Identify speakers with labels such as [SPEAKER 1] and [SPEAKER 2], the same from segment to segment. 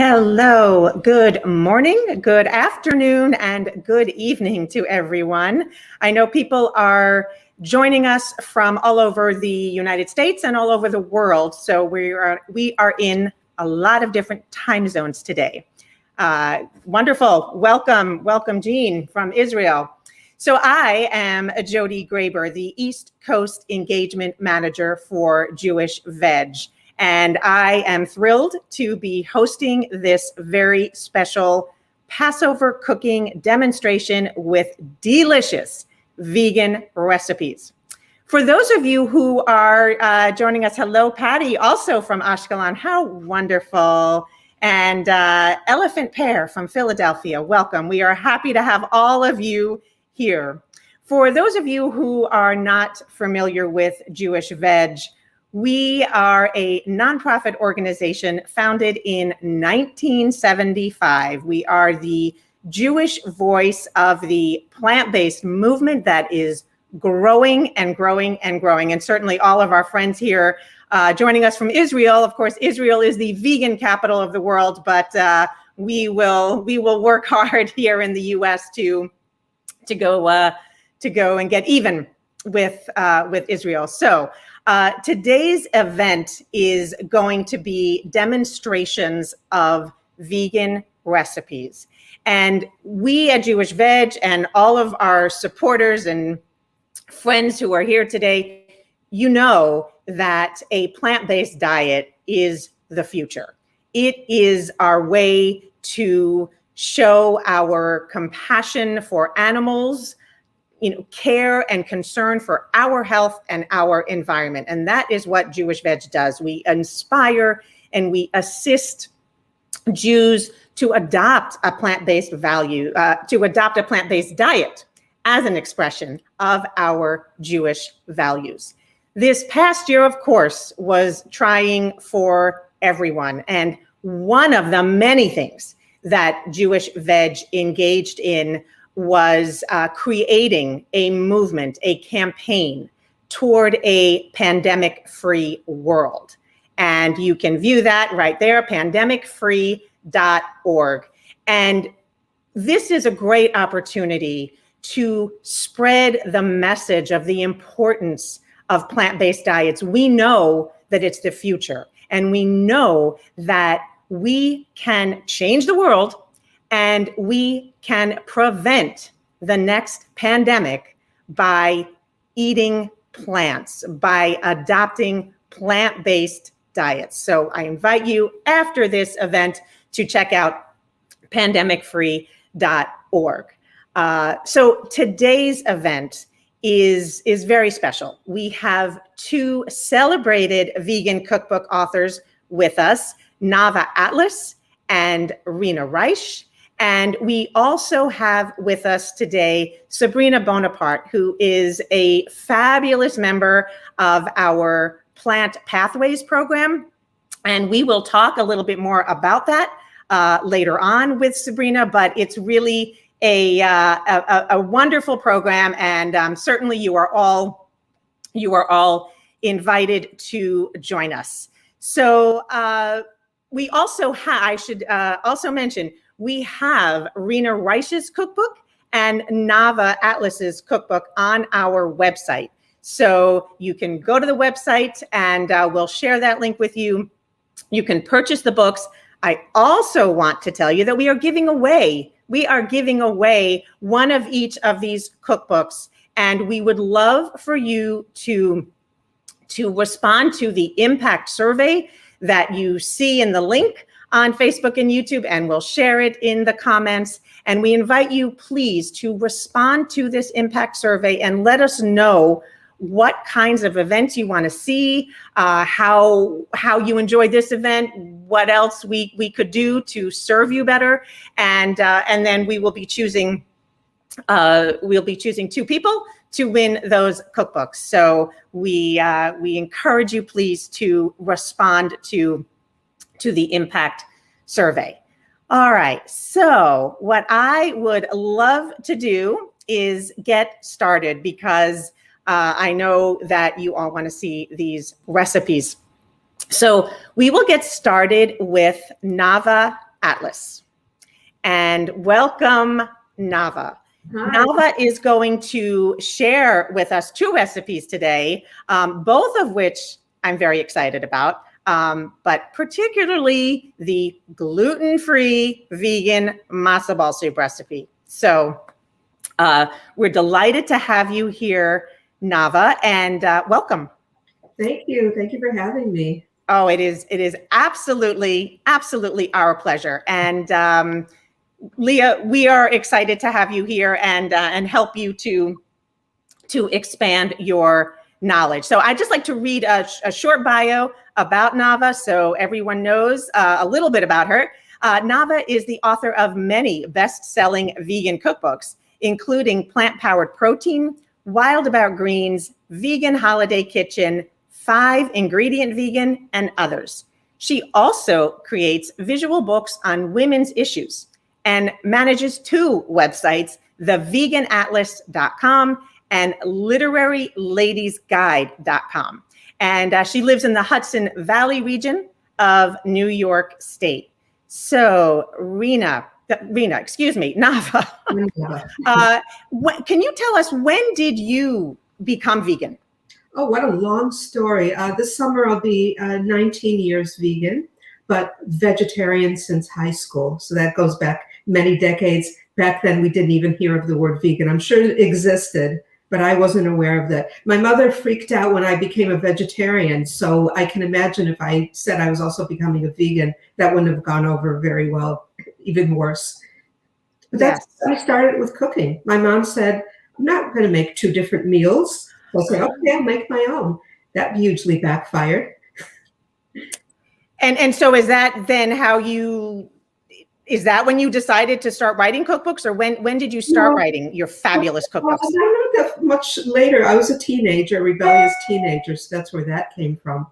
[SPEAKER 1] Hello, good morning, good afternoon, and good evening to everyone. I know people are joining us from all over the United States and all over the world, so we are in a lot of different time zones today. Wonderful, welcome Jean from Israel. So I am Jody Graber, the East Coast Engagement Manager for Jewish Veg. And I am thrilled to be hosting this very special Passover cooking demonstration with delicious vegan recipes. For those of you who are joining us, hello, Patty, also from Ashkelon. How wonderful. And Elephant Pear from Philadelphia, welcome. We are happy to have all of you here. For those of you who are not familiar with Jewish Veg, we are a nonprofit organization founded in 1975. We are the Jewish voice of the plant-based movement that is growing and growing and growing. And certainly all of our friends here joining us from Israel. Of course, Israel is the vegan capital of the world, but we will work hard here in the U.S. to go and get even with Israel. So today's event is going to be demonstrations of vegan recipes. And we at Jewish Veg and all of our supporters and friends who are here today, you know that a plant-based diet is the future. It is our way to show our compassion for animals, care and concern for our health and our environment. And that is what Jewish Veg does. We inspire and we assist Jews to adopt a plant-based diet as an expression of our Jewish values. This past year, of course, was trying for everyone. And one of the many things that Jewish Veg engaged in was creating a movement, a campaign toward a pandemic-free world. And you can view that right there, pandemicfree.org. And this is a great opportunity to spread the message of the importance of plant-based diets. We know that it's the future, and we know that we can change the world and we can prevent the next pandemic by eating plants, by adopting plant-based diets. So I invite you after this event to check out pandemicfree.org. So today's event is very special. We have two celebrated vegan cookbook authors with us, Nava Atlas and Rena Reich. And we also have with us today Sabrina Bonaparte, who is a fabulous member of our Plant Pathways program. And we will talk a little bit more about that later on with Sabrina, but it's really a wonderful program, and certainly you are all invited to join us. So we also I should also mention, we have Rena Reich's cookbook and Nava Atlas's cookbook on our website. So you can go to the website and we'll share that link with you. You can purchase the books. I also want to tell you that we are giving away one of each of these cookbooks, and we would love for you to respond to the impact survey that you see in the link on Facebook and YouTube, and we'll share it in the comments. And we invite you, please, to respond to this impact survey and let us know what kinds of events you want to see, how you enjoyed this event, what else we could do to serve you better, and then we will be choosing two people to win those cookbooks. So we encourage you, please, to respond to the impact survey. All right. So what I would love to do is get started, because I know that you all want to see these recipes. So we will get started with Nava Atlas. And welcome, Nava.
[SPEAKER 2] Hi.
[SPEAKER 1] Nava is going to share with us 2 recipes today, both of which I'm very excited about, but particularly the gluten-free vegan matzo ball soup recipe. So we're delighted to have you here, Nava, and welcome.
[SPEAKER 2] Thank you. Thank you for having me.
[SPEAKER 1] Oh, it is absolutely our pleasure. And Leah, we are excited to have you here and help you to expand your knowledge. So I'd just like to read a short bio about Nava so everyone knows a little bit about her. Nava is the author of many best-selling vegan cookbooks, including Plant-Powered Protein, Wild About Greens, Vegan Holiday Kitchen, 5 Ingredient Vegan, and others. She also creates visual books on women's issues and manages 2 websites, theveganatlas.com and literaryladiesguide.com. And she lives in the Hudson Valley region of New York State. So Nava, can you tell us, when did you become vegan?
[SPEAKER 2] Oh, what a long story. This summer I'll be 19 years vegan, but vegetarian since high school. So that goes back many decades. Back then we didn't even hear of the word vegan. I'm sure it existed, but I wasn't aware of that. My mother freaked out when I became a vegetarian. So I can imagine if I said I was also becoming a vegan, that wouldn't have gone over very well, even worse. But that's when I started with cooking. My mom said, I'm not going to make 2 different meals. I'll say, okay, I'll make my own. That hugely backfired.
[SPEAKER 1] And so is that then is that when you decided to start writing cookbooks, or when did you start writing your fabulous cookbooks?
[SPEAKER 2] Well, not that much later. I was a teenager, a rebellious teenager, so that's where that came from.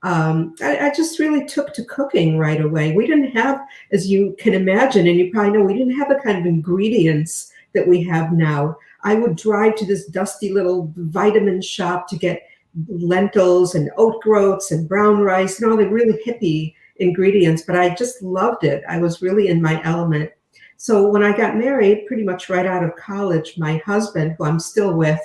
[SPEAKER 2] I just really took to cooking right away. We didn't have, as you can imagine, and you probably know, we didn't have the kind of ingredients that we have now. I would drive to this dusty little vitamin shop to get lentils and oat groats and brown rice and all the really hippie ingredients, but I just loved it. I was really in my element. So when I got married, pretty much right out of college, my husband, who I'm still with,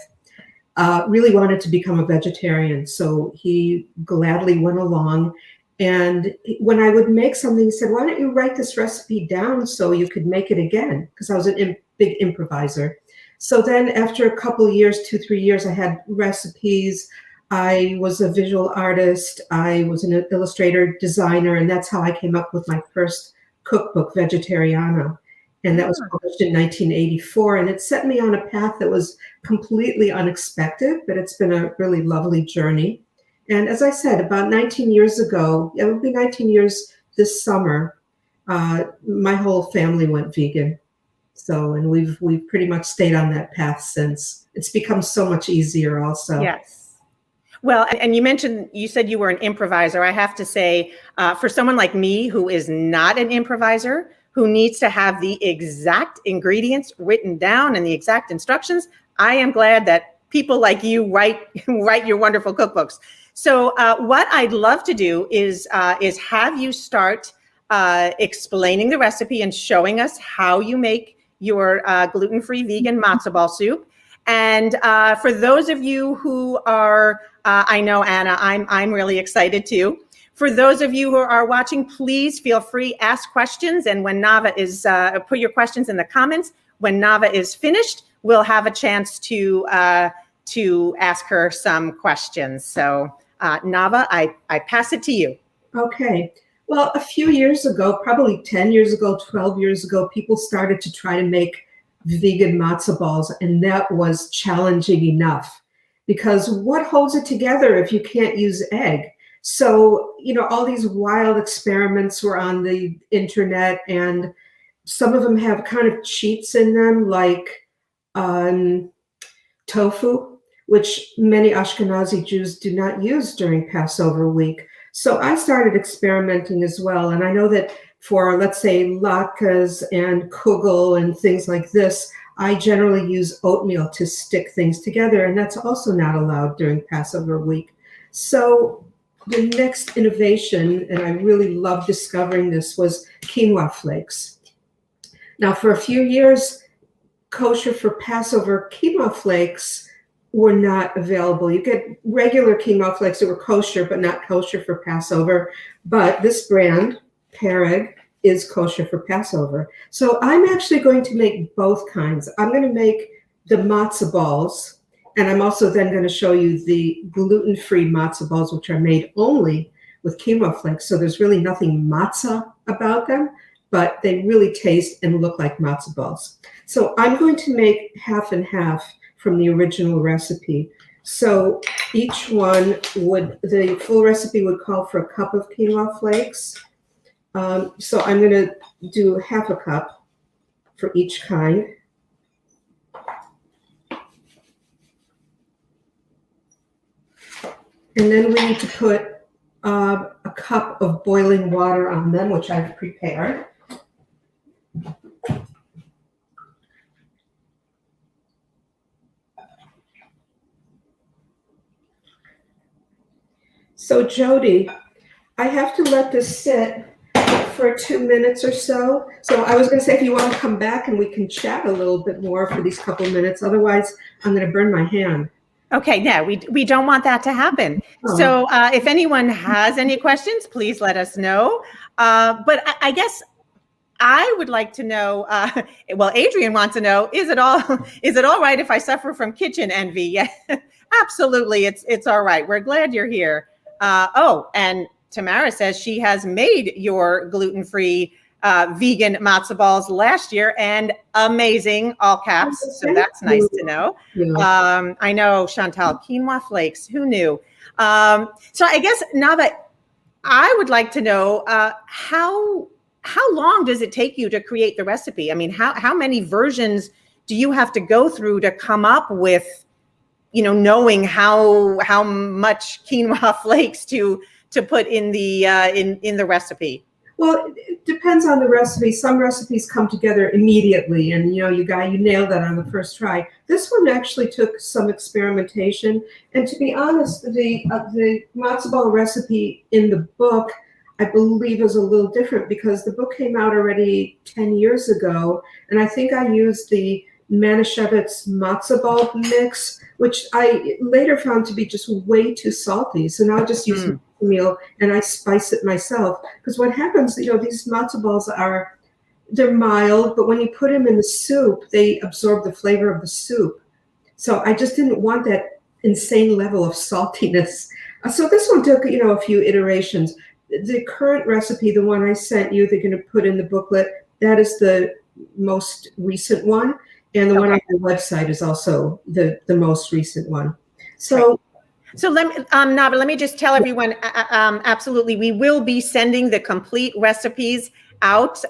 [SPEAKER 2] really wanted to become a vegetarian. So he gladly went along. And when I would make something, he said, why don't you write this recipe down so you could make it again? Because I was a big improviser. So then after a couple of years, 2-3 years, I had recipes. I was a visual artist. I was an illustrator, designer, and that's how I came up with my first cookbook, Vegetariano. And that was published in 1984. And it set me on a path that was completely unexpected, but it's been a really lovely journey. And as I said, about 19 years ago, it will be 19 years this summer, my whole family went vegan. So, and we've pretty much stayed on that path since. It's become so much easier also.
[SPEAKER 1] Yes. Well, and you said you were an improviser. I have to say, for someone like me who is not an improviser, who needs to have the exact ingredients written down and the exact instructions, I am glad that people like you write your wonderful cookbooks. So what I'd love to do is have you start explaining the recipe and showing us how you make your gluten-free vegan matzo ball soup. And for those of you who are, I know Anna, I'm really excited too. For those of you who are watching, please feel free, ask questions. And when Nava is, put your questions in the comments. When Nava is finished, we'll have a chance to ask her some questions. So Nava, I pass it to you.
[SPEAKER 2] Okay. Well, a few years ago, probably 10 years ago, 12 years ago, people started to try to make vegan matzo balls, and that was challenging enough, because what holds it together if you can't use egg? So, you know, all these wild experiments were on the internet, and some of them have kind of cheats in them, like tofu, which many Ashkenazi Jews do not use during Passover week. So I started experimenting as well. And I know that for, let's say, latkes and kugel and things like this, I generally use oatmeal to stick things together. And that's also not allowed during Passover week. So the next innovation, and I really love discovering this, was quinoa flakes. Now, for a few years, kosher for Passover quinoa flakes were not available. You get regular quinoa flakes that were kosher, but not kosher for Passover. But this brand, Pereg, is kosher for Passover. So I'm actually going to make both kinds. I'm going to make the matzah balls, and I'm also then going to show you the gluten-free matzah balls, which are made only with quinoa flakes. So there's really nothing matzah about them, but they really taste and look like matzo balls. So I'm going to make half and half from the original recipe. So each one the full recipe would call for a cup of quinoa flakes. So I'm going to do half a cup for each kind. And then we need to put a cup of boiling water on them, which I've prepared. So Jody, I have to let this sit for 2 minutes or so. So I was going to say, if you want to come back and we can chat a little bit more for these couple of minutes. Otherwise, I'm going to burn my hand.
[SPEAKER 1] Okay, yeah, we don't want that to happen.
[SPEAKER 2] Oh.
[SPEAKER 1] So if anyone has any questions, please let us know. But I guess I would like to know, well, Adrian wants to know, is it all right if I suffer from kitchen envy? Yeah, absolutely, it's all right. We're glad you're here. And Tamara says she has made your gluten-free vegan matzo balls last year, and amazing, all caps. So that's nice to know.
[SPEAKER 2] Yeah.
[SPEAKER 1] I know, Chantal, quinoa flakes, who knew? So I guess, Nava, I would like to know how long does it take you to create the recipe? I mean, how many versions do you have to go through to come up with, knowing how much quinoa flakes to put in the recipe?
[SPEAKER 2] Well, it depends on the recipe. Some recipes come together immediately, and you nailed that on the first try. This one actually took some experimentation, and to be honest, the matzo ball recipe in the book, I believe, is a little different because the book came out already 10 years ago, and I think I used the Manischewitz matzo ball mix, which I later found to be just way too salty. So now I just use meal and I spice it myself, because what happens, these matzo balls they're mild, but when you put them in the soup, they absorb the flavor of the soup. So I just didn't want that insane level of saltiness. So this one took a few iterations. The current recipe, the one I sent you, they're going to put in the booklet, that is the most recent one, and the one on the website is also the most recent one. So.
[SPEAKER 1] Right. So Nava, let me just tell everyone, absolutely, we will be sending the complete recipes out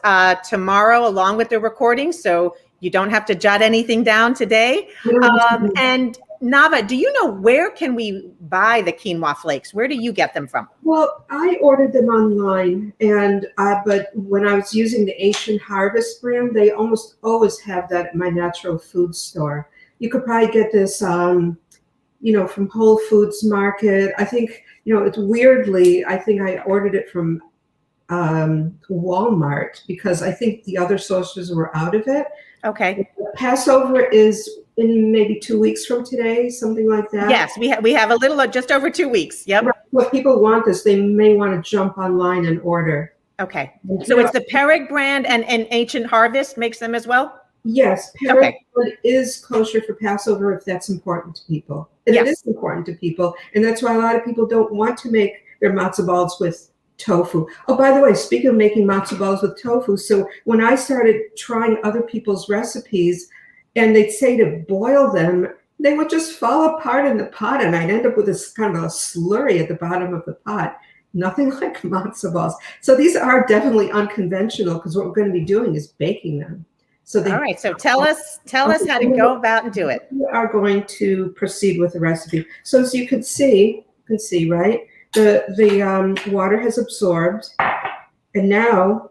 [SPEAKER 1] tomorrow along with the recording, so you don't have to jot anything down today. And Nava, do you know, where can we buy the quinoa flakes? Where do you get them from?
[SPEAKER 2] Well, I ordered them online, but when I was using the Ancient Harvest brand, they almost always have that at my natural food store. You could probably get this from Whole Foods Market. I think, it's weirdly, I think I ordered it from Walmart because I think the other sources were out of it.
[SPEAKER 1] Okay.
[SPEAKER 2] Passover is in maybe 2 weeks from today, something like that.
[SPEAKER 1] Yes, we have a little, just over 2 weeks. Yep.
[SPEAKER 2] If people want this, they may want to jump online and order.
[SPEAKER 1] Okay. So it's the Pereg brand, and Ancient Harvest makes them as well?
[SPEAKER 2] Yes, Pereg is kosher for Passover if that's important to people. And it is important to people. And that's why a lot of people don't want to make their matzo balls with tofu. Oh, by the way, speaking of making matzo balls with tofu, so when I started trying other people's recipes and they'd say to boil them, they would just fall apart in the pot, and I'd end up with this kind of a slurry at the bottom of the pot. Nothing like matzo balls. So these are definitely unconventional, because what we're going to be doing is baking them. So all
[SPEAKER 1] right. So tell us how to go about and do it.
[SPEAKER 2] We are going to proceed with the recipe. So as you can see, right, the water has absorbed, and now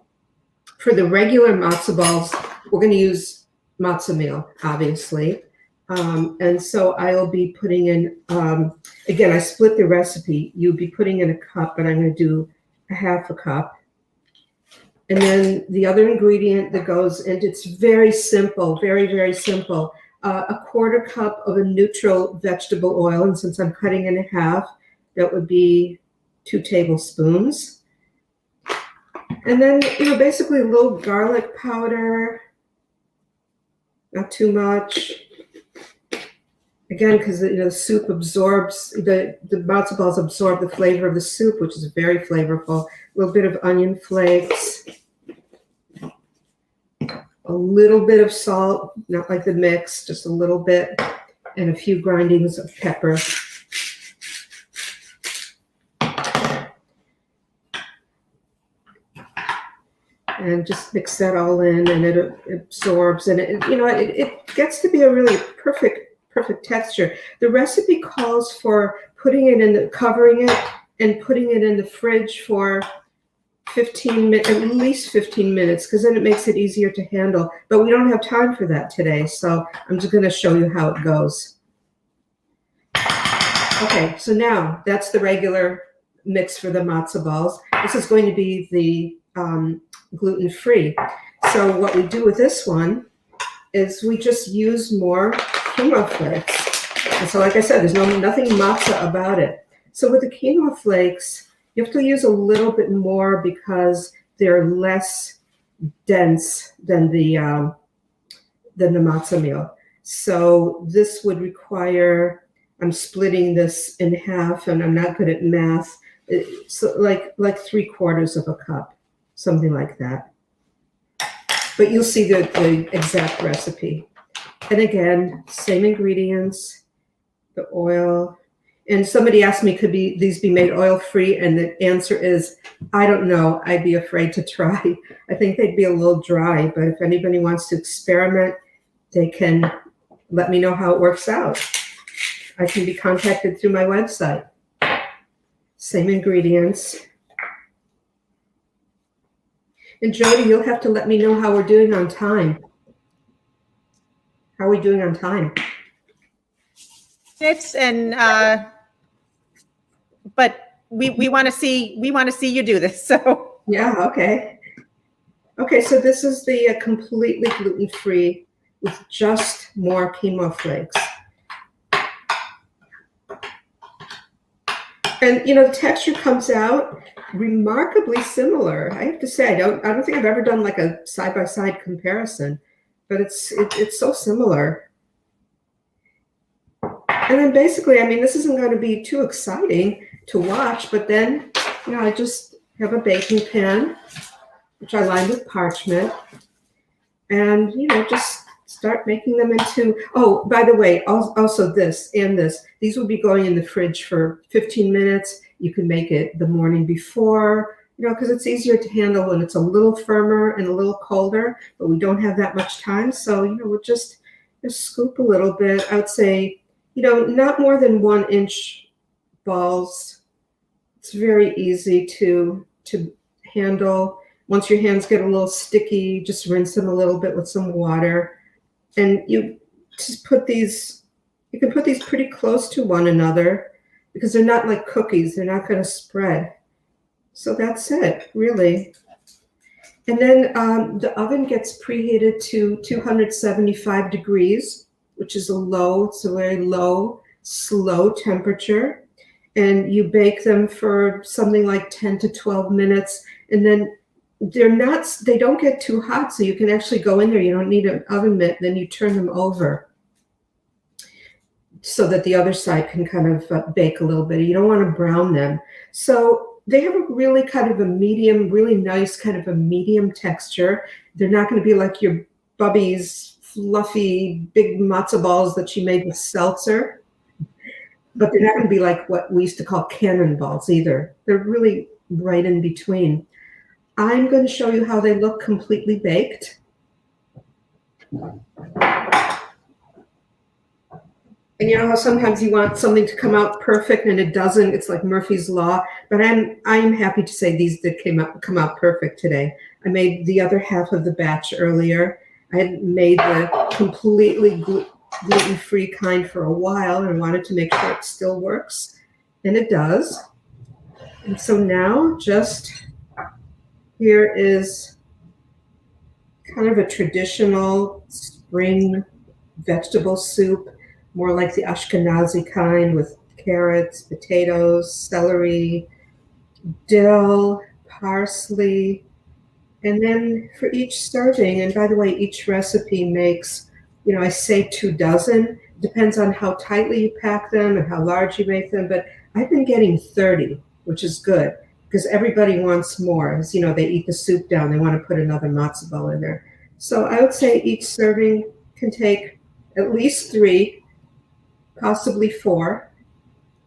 [SPEAKER 2] for the regular matzo balls, we're going to use matzo meal, obviously. And so I'll be putting in, again, I split the recipe. You'd be putting in a cup, but I'm going to do a half a cup. And then the other ingredient that goes, and it's very simple, very, very simple, a quarter cup of a neutral vegetable oil. And since I'm cutting in half, that would be 2 tablespoons. And then, basically a little garlic powder, not too much. Again, because the soup absorbs, the matzo balls absorb the flavor of the soup, which is very flavorful. A little bit of onion flakes. A little bit of salt, not like the mix, just a little bit. And a few grindings of pepper. And just mix that all in, and it absorbs, and it gets to be a really perfect texture. The recipe calls for putting it covering it and putting it in the fridge for 15 minutes, at least 15 minutes, because then it makes it easier to handle. But we don't have time for that today, so I'm just going to show you how it goes. Okay, so now that's the regular mix for the matzo balls. This is going to be the gluten-free. So what we do with this one is we just use more quinoa flakes. And so like I said, there's nothing matzah about it. So with the quinoa flakes, you have to use a little bit more because they're less dense than the matzah meal. So this would require, I'm splitting this in half, and I'm not good at math. It's like 3/4 of a cup, something like that. But you'll see the exact recipe. And again, same ingredients, the oil. And somebody asked me, could these be made oil-free? And the answer is, I don't know. I'd be afraid to try. I think they'd be a little dry, but if anybody wants to experiment, they can let me know how it works out. I can be contacted through my website. Same ingredients. And Jody, you'll have to let me know how we're doing on time. How are we doing on time?
[SPEAKER 1] But we want to see you do this. So
[SPEAKER 2] yeah, okay. Okay, so this is the completely gluten-free with just more quinoa flakes. And the texture comes out remarkably similar. I have to say, I don't think I've ever done like a side-by-side comparison, but it's so similar. And then basically, I mean, this isn't going to be too exciting to watch, but then, I just have a baking pan, which I lined with parchment, and, just start making them into, oh, by the way, also this and this. These will be going in the fridge for 15 minutes. You can make it the morning before, because it's easier to handle when it's a little firmer and a little colder, but we don't have that much time. So, we'll just scoop a little bit. I would say, not more than 1-inch balls. It's very easy to handle. Once your hands get a little sticky, just rinse them a little bit with some water. And you just you can put these pretty close to one another because they're not like cookies. They're not going to spread. So that's it, really. And then the oven gets preheated to 275 degrees, which is it's a very low, slow temperature. And you bake them for something like 10 to 12 minutes. And then they don't get too hot, so you can actually go in there. You don't need an oven mitt. Then you turn them over so that the other side can kind of bake a little bit. You don't want to brown them. So they have a really kind of a medium, really nice kind of a medium texture. They're not going to be like your Bubby's fluffy big matzo balls that she made with seltzer, but they're not going to be like what we used to call cannonballs either. They're really right in between. I'm going to show you how they look completely baked. And how sometimes you want something to come out perfect and it doesn't. It's like Murphy's Law. But I'm happy to say these did come out perfect today. I made the other half of the batch earlier. I had made the completely gluten-free kind for a while and wanted to make sure it still works, and it does. And so now just here is kind of a traditional spring vegetable soup, more like the Ashkenazi kind with carrots, potatoes, celery, dill, parsley. And then for each serving, and by the way, each recipe makes, I say 2 dozen. Depends on how tightly you pack them and how large you make them. But I've been getting 30, which is good because everybody wants more. As they eat the soup down, they want to put another matzo ball in there. So I would say each serving can take at least 3, possibly 4.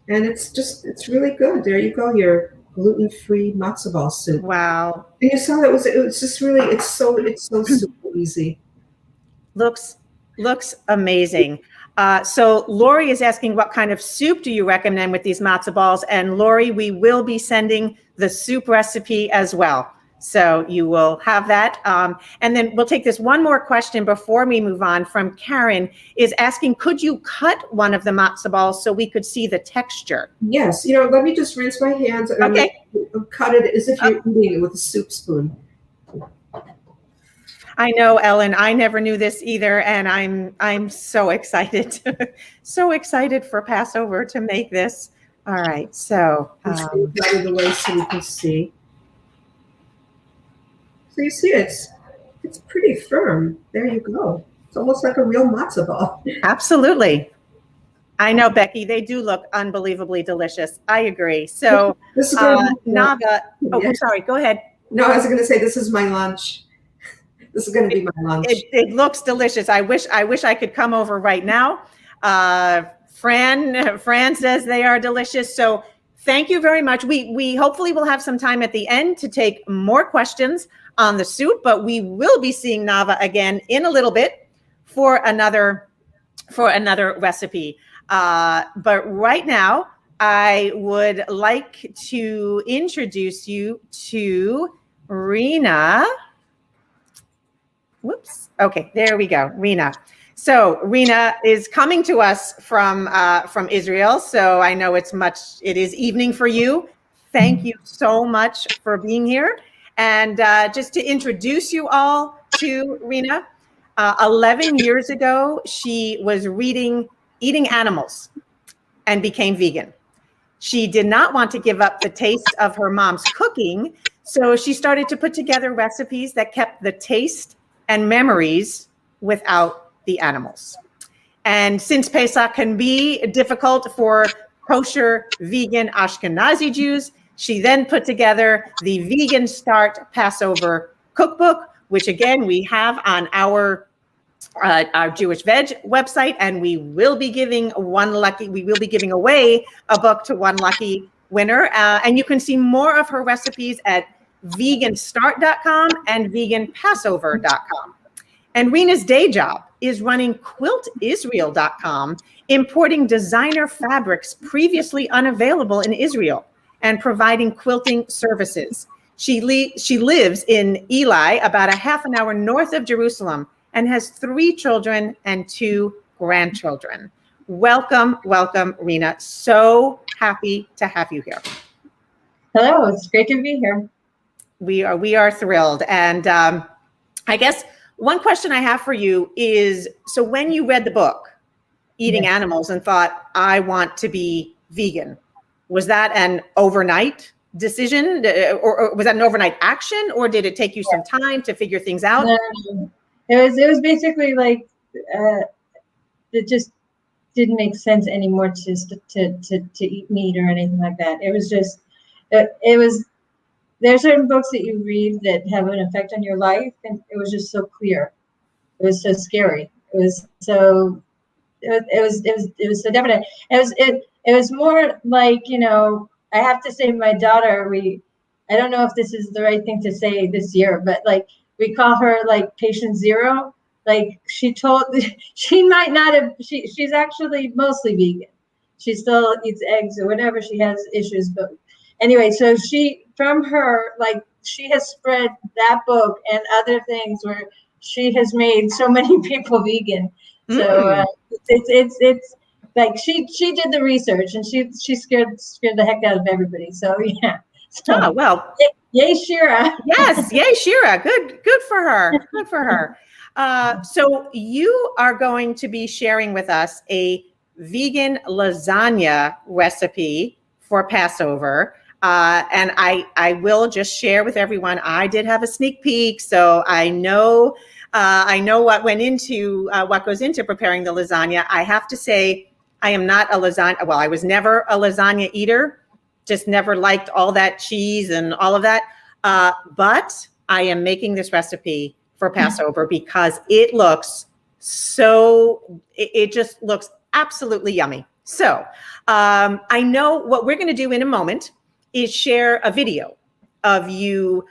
[SPEAKER 2] And it's really good. There you go, your gluten-free matzo ball soup.
[SPEAKER 1] Wow.
[SPEAKER 2] And you saw it was just really, it's so super easy.
[SPEAKER 1] Looks amazing. So Lori is asking, what kind of soup do you recommend with these matzo balls? And Lori, we will be sending the soup recipe as well. So you will have that. And then we'll take this one more question before we move on from Karen, is asking, could you cut one of the matzo balls so we could see the texture?
[SPEAKER 2] Yes. Let me just rinse my hands and
[SPEAKER 1] Okay.
[SPEAKER 2] cut it as if you're eating it with a soup spoon.
[SPEAKER 1] I know, Ellen, I never knew this either. And I'm so excited, so excited for Passover to make this. All right. So
[SPEAKER 2] Out of the way so you can see. So you see, it's pretty firm. There you go. It's almost like a real matzo ball.
[SPEAKER 1] Absolutely. I know, Becky, they do look unbelievably delicious. I agree. So
[SPEAKER 2] this is
[SPEAKER 1] Nava,
[SPEAKER 2] yeah.
[SPEAKER 1] Sorry, go ahead.
[SPEAKER 2] No, I was going to say, this is my lunch. This is going to be my lunch.
[SPEAKER 1] It looks delicious. I wish I could come over right now. Fran says they are delicious. So thank you very much. We hopefully will have some time at the end to take more questions on the soup, but we will be seeing Nava again in a little bit for another recipe. But right now, I would like to introduce you to Rena. Whoops. Okay, there we go, Rena. So Rena is coming to us from Israel. So I know it is evening for you. Thank you so much for being here. And just to introduce you all to Rena, 11 years ago, she was eating animals and became vegan. She did not want to give up the taste of her mom's cooking, so she started to put together recipes that kept the taste and memories without the animals. And since Pesach can be difficult for kosher, vegan, Ashkenazi Jews, she then put together the Vegan Start Passover cookbook, which again, we have on our Jewish Veg website, and we will be giving away a book to one lucky winner. And you can see more of her recipes at veganstart.com and veganpassover.com. And Rena's day job is running quiltisrael.com, importing designer fabrics previously unavailable in Israel and providing quilting services. She lives in Eli, about a half an hour north of Jerusalem, and has 3 children and 2 grandchildren. Welcome, Rena. So happy to have you here.
[SPEAKER 3] Hello, it's great to be here.
[SPEAKER 1] We are thrilled. And I guess one question I have for you is, so when you read the book, Eating Animals, and thought, I want to be vegan, was that an overnight decision, or was that an overnight action, or did it take you some time to figure things out?
[SPEAKER 3] No. It was basically like it just didn't make sense anymore to eat meat or anything like that. It was just there are certain books that you read that have an effect on your life, and it was just so clear. It was so scary. It was so so definite. It was more like, I have to say, my daughter, I don't know if this is the right thing to say this year, but like, we call her like patient zero. Like she might not have, she's actually mostly vegan. She still eats eggs or whatever. She has issues, but anyway, so she has spread that book and other things where she has made so many people vegan. So it's like she did the research, and she scared the heck out of everybody. So yeah. So,
[SPEAKER 1] Oh, well.
[SPEAKER 3] Yay, Shira.
[SPEAKER 1] Yes, yay, Shira. Good for her. Good for her. So you are going to be sharing with us a vegan lasagna recipe for Passover. And I will just share with everyone, I did have a sneak peek, so I know what went into what goes into preparing the lasagna. I have to say, I am not a lasagna. Well, I was never a lasagna eater. Just never liked all that cheese and all of that. But I am making this recipe for Passover because it looks it just looks absolutely yummy. So I know what we're going to do in a moment is share a video of you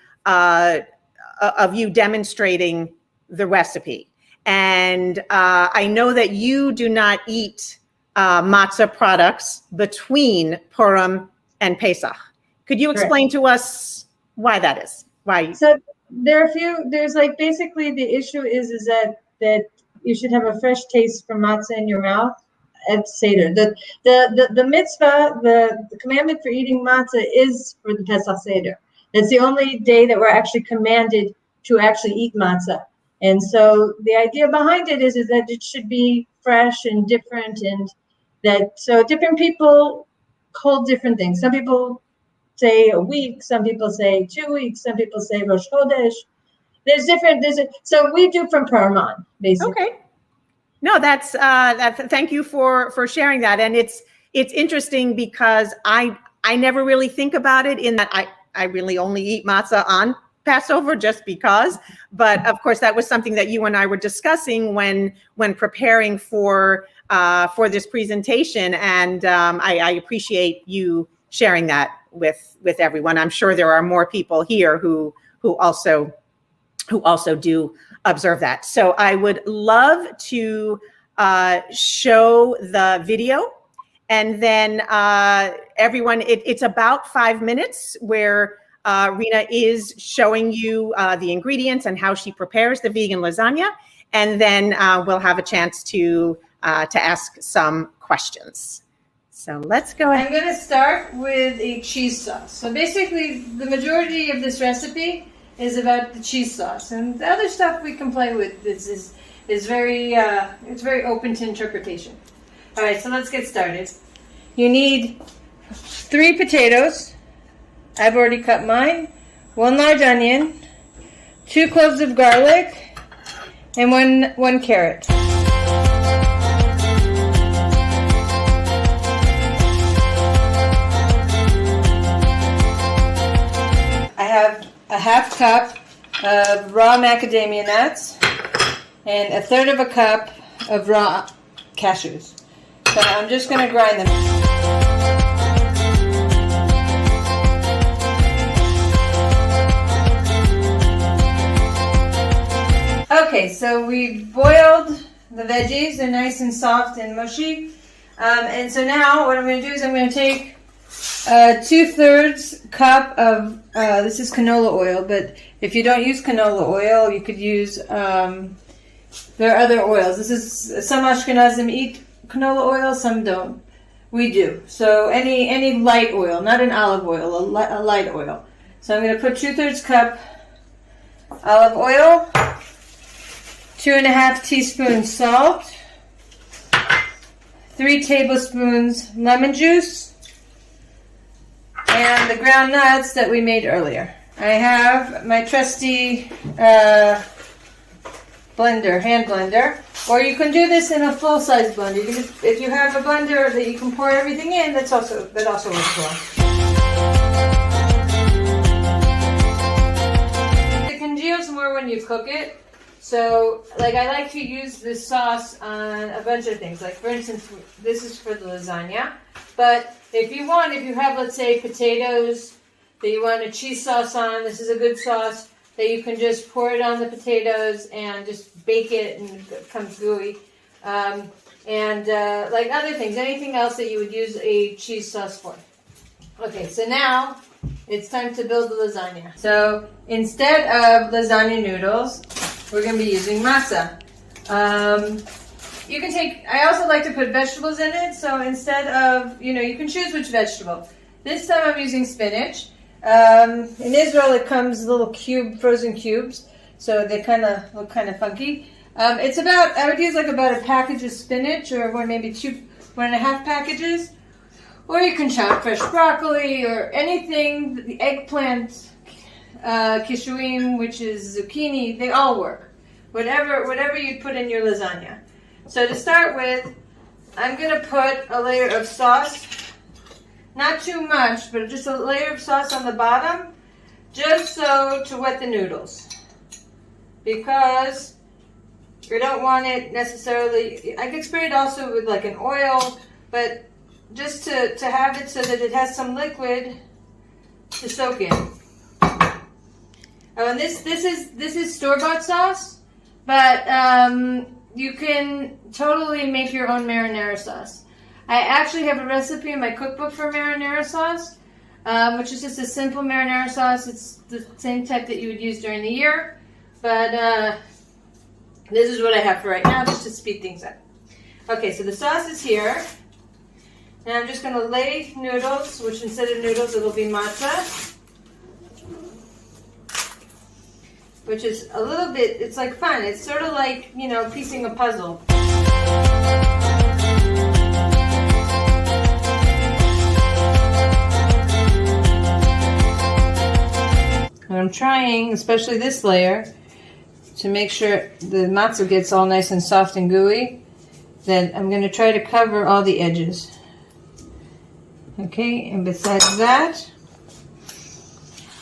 [SPEAKER 1] demonstrating the recipe. And I know that you do not eat matzah products between Purim and Pesach. Could you explain to us why that is? Why?
[SPEAKER 3] So there are there's like basically the issue is that you should have a fresh taste for matzah in your mouth at Seder. The mitzvah, the commandment for eating matzah is for the Pesach Seder. It's the only day that we're actually commanded to actually eat matzah. And so the idea behind it is that it should be fresh and different, and so different people hold different things. Some people say a week, some people say 2 weeks, some people say Rosh Chodesh. So we do from Purim on, basically.
[SPEAKER 1] Okay. No, that's thank you for sharing that. And it's interesting because I never really think about it in that I really only eat matzah on Passover just because. But of course, that was something that you and I were discussing when preparing for this presentation, and I appreciate you sharing that with everyone. I'm sure there are more people here who also do observe that. So I would love to show the video, and then everyone, it's about 5 minutes where Rena is showing you the ingredients and how she prepares the vegan lasagna, and then we'll have a chance to ask some questions. So let's go ahead.
[SPEAKER 4] I'm going to start with a cheese sauce. So basically, the majority of this recipe is about the cheese sauce, and the other stuff we can play with is very it's very open to interpretation. All right, so let's get started. You need 3 potatoes. I've already cut mine. 1 large onion, 2 cloves of garlic, and one carrot. I have a half cup of raw macadamia nuts and 1/3 cup of raw cashews. So I'm just going to grind them. Okay, so we boiled the veggies. They're nice and soft and mushy. And so now what I'm going to do is I'm going to take 2/3 cup of, this is canola oil, but if you don't use canola oil, you could use, there are other oils. This is, some Ashkenazim eat canola oil, some don't. We do. So any light oil, not an olive oil, a light oil. So I'm going to put 2/3 cup olive oil, 2.5 teaspoons salt, 3 tablespoons lemon juice, and the ground nuts that we made earlier. I have my trusty blender, hand blender, or you can do this in a full-size blender. If you have a blender that you can pour everything in, that also works well. It congeals more when you cook it. So, like, I like to use this sauce on a bunch of things. Like, for instance, this is for the lasagna. But if you have, let's say, potatoes that you want a cheese sauce on, this is a good sauce that you can just pour it on the potatoes and just bake it and it becomes gooey. Like other things, anything else that you would use a cheese sauce for. Okay, so now it's time to build the lasagna. So instead of lasagna noodles, we're going to be using matzah. you can take, I also like to put vegetables in it. So instead of, you can choose which vegetable. This time I'm using spinach. In Israel, it comes little frozen cubes. So they kind of look kind of funky. It's about, I would use like about a package of spinach or maybe 1.5 packages. Or you can chop fresh broccoli or anything, the eggplant, kishuim, which is zucchini, they all work. Whatever you put in your lasagna. So to start with, I'm going to put a layer of sauce, not too much, but just a layer of sauce on the bottom, just so to wet the noodles. Because you don't want it necessarily, I could spray it also with like an oil, but just to have it so that it has some liquid to soak in. Oh, and this is store-bought sauce, but you can totally make your own marinara sauce. I actually have a recipe in my cookbook for marinara sauce, which is just a simple marinara sauce. It's the same type that you would use during the year, but this is what I have for right now, just to speed things up. Okay, so the sauce is here. And I'm just going to lay noodles, which instead of noodles, it'll be matzah. Which is a little bit, it's like fun. It's sort of like, piecing a puzzle. And I'm trying, especially this layer, to make sure the matzah gets all nice and soft and gooey, that I'm going to try to cover all the edges. Okay, and besides that,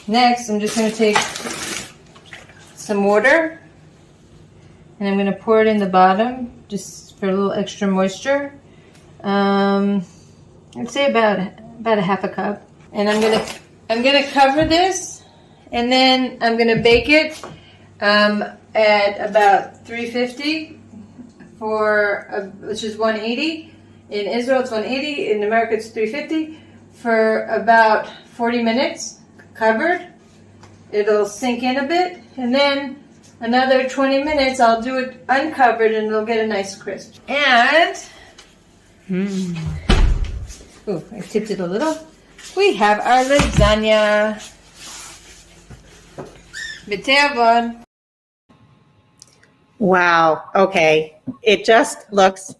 [SPEAKER 4] next I'm just going to take some water and I'm going to pour it in the bottom just for a little extra moisture. I'd say about a half a cup. And I'm going to cover this, and then I'm going to bake it at about 350 which is 180. In Israel, it's 180. In America, it's 350 for about 40 minutes, covered. It'll sink in a bit, and then another 20 minutes, I'll do it uncovered, and it'll get a nice crisp. And, oh, I tipped it a little. We have our lasagna. B'teavon.
[SPEAKER 1] Wow. Okay. It just looks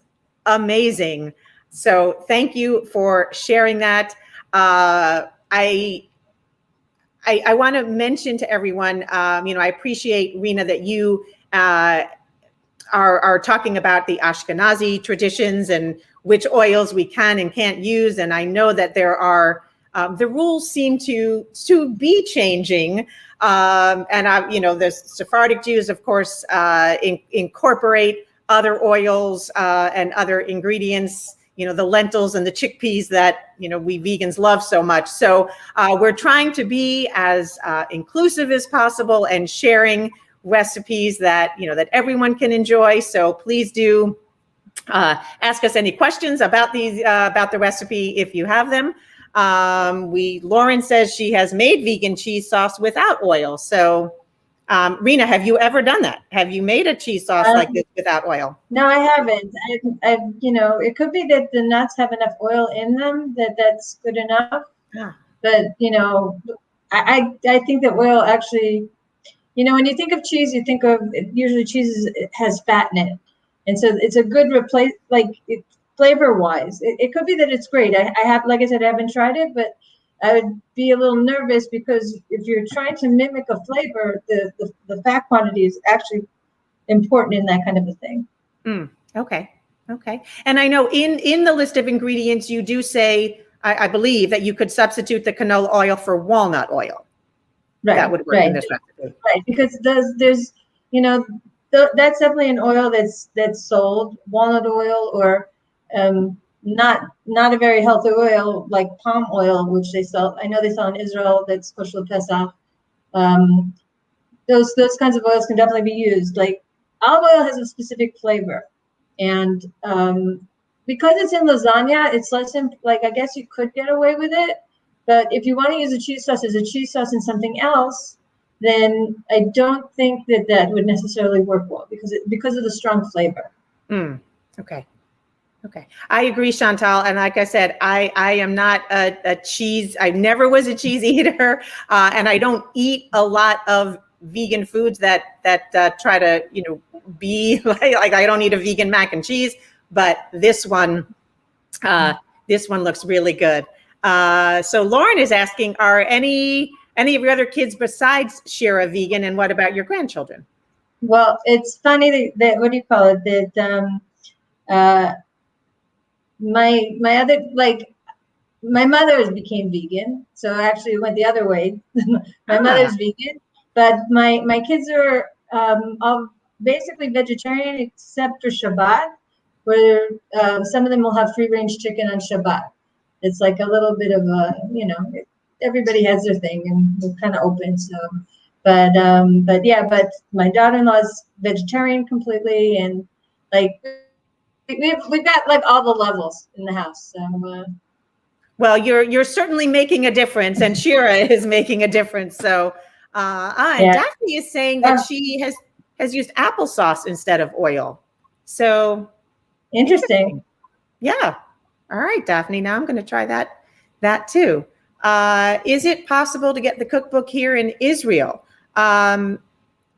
[SPEAKER 1] amazing. So thank you for sharing that. I want to mention to everyone, I appreciate, Rena, that you are talking about the Ashkenazi traditions and which oils we can and can't use. And I know that there are, the rules seem to be changing. The Sephardic Jews, of course, incorporate other oils and other ingredients, the lentils and the chickpeas that, we vegans love so much. So we're trying to be as inclusive as possible and sharing recipes that, that everyone can enjoy. So please do ask us any questions about about the recipe if you have them. Lauren says she has made vegan cheese sauce without oil. So Rena, have you ever done that? Have you made a cheese sauce like this without oil?
[SPEAKER 3] No, I haven't. It could be that the nuts have enough oil in them that's good enough.
[SPEAKER 1] Yeah.
[SPEAKER 3] But I think that oil actually, when you think of cheese, you think of usually cheese has fat in it, and so it's a good replace. Flavor wise, it could be that it's great. I have, like I said, I haven't tried it, but I would be a little nervous because if you're trying to mimic a flavor, the fat quantity is actually important in that kind of a thing.
[SPEAKER 1] Okay. And I know in the list of ingredients, you do say, I believe, that you could substitute the canola oil for walnut oil.
[SPEAKER 3] Right.
[SPEAKER 1] That would work in this recipe.
[SPEAKER 3] Right, because there's that's definitely an oil that's sold, walnut oil, or not a very healthy oil like palm oil, which they sell. I know they sell in Israel. That's kosher Pesach. Those kinds of oils can definitely be used. Like olive oil has a specific flavor, and because it's in lasagna, it's less I guess you could get away with it. But if you want to use a cheese sauce as a cheese sauce in something else, then I don't think that would necessarily work well because of the strong flavor.
[SPEAKER 1] Okay. Okay. I agree, Chantal. And like I said, I am not a cheese. I never was a cheese eater. And I don't eat a lot of vegan foods that try to, be like I don't eat a vegan mac and cheese, but this one looks really good. So Lauren is asking, are any of your other kids besides Shira vegan? And what about your grandchildren?
[SPEAKER 3] Well, it's funny that what do you call it? That my other, like, my mother became vegan, so actually it went the other way. My mother's vegan, but my kids are all basically vegetarian except for Shabbat, where some of them will have free range chicken on Shabbat. It's like a little bit of a, everybody has their thing, and we're kind of open. So, but my daughter-in-law is vegetarian completely, and like we've got like all the levels in the house. So.
[SPEAKER 1] Well, you're certainly making a difference, and Shira is making a difference. So, and Daphne is saying that she has used applesauce instead of oil. So
[SPEAKER 3] interesting.
[SPEAKER 1] Yeah. All right, Daphne. Now I'm going to try that too. Is it possible to get the cookbook here in Israel?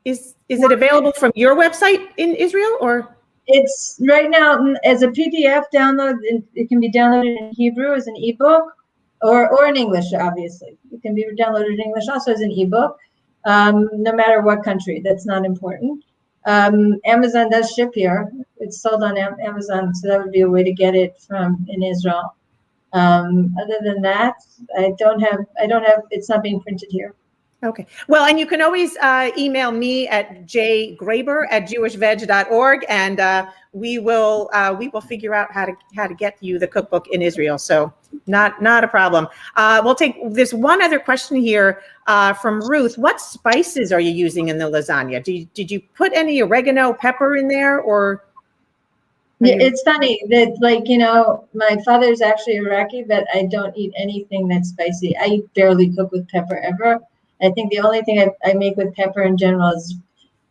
[SPEAKER 1] Is it available from your website in Israel, or?
[SPEAKER 3] It's right now as a PDF download. It can be downloaded in Hebrew as an ebook, or in English. Obviously, it can be downloaded in English also as an ebook. No matter what country, that's not important. Amazon does ship here. It's sold on Amazon, so that would be a way to get it in Israel. Other than that, I don't have. It's not being printed here.
[SPEAKER 1] Okay. Well, and you can always email me at jgraber@jewishveg.org, and we will figure out how to get you the cookbook in Israel. So not a problem. We'll take this one other question here from Ruth. What spices are you using in the lasagna? Did you put any oregano, pepper in there, or?
[SPEAKER 3] It's funny that, like, my father's actually Iraqi, but I don't eat anything that's spicy. I barely cook with pepper ever. I think the only thing I make with pepper in general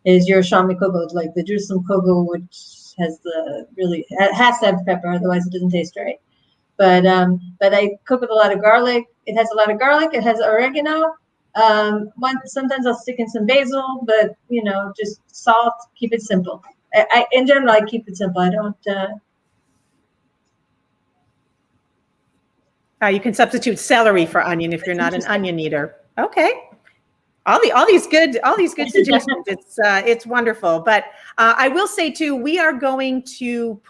[SPEAKER 3] is your shami kogo, like the Jerusalem kogo, which has it has to have pepper, otherwise it doesn't taste right. But I cook with a lot of garlic. It has a lot of garlic. It has oregano. Sometimes I'll stick in some basil, but just salt. Keep it simple. In general, I keep it simple. I don't.
[SPEAKER 1] You can substitute celery for onion if you're not an onion eater. Okay. All these good suggestions. It's wonderful. But I will say too, we are going to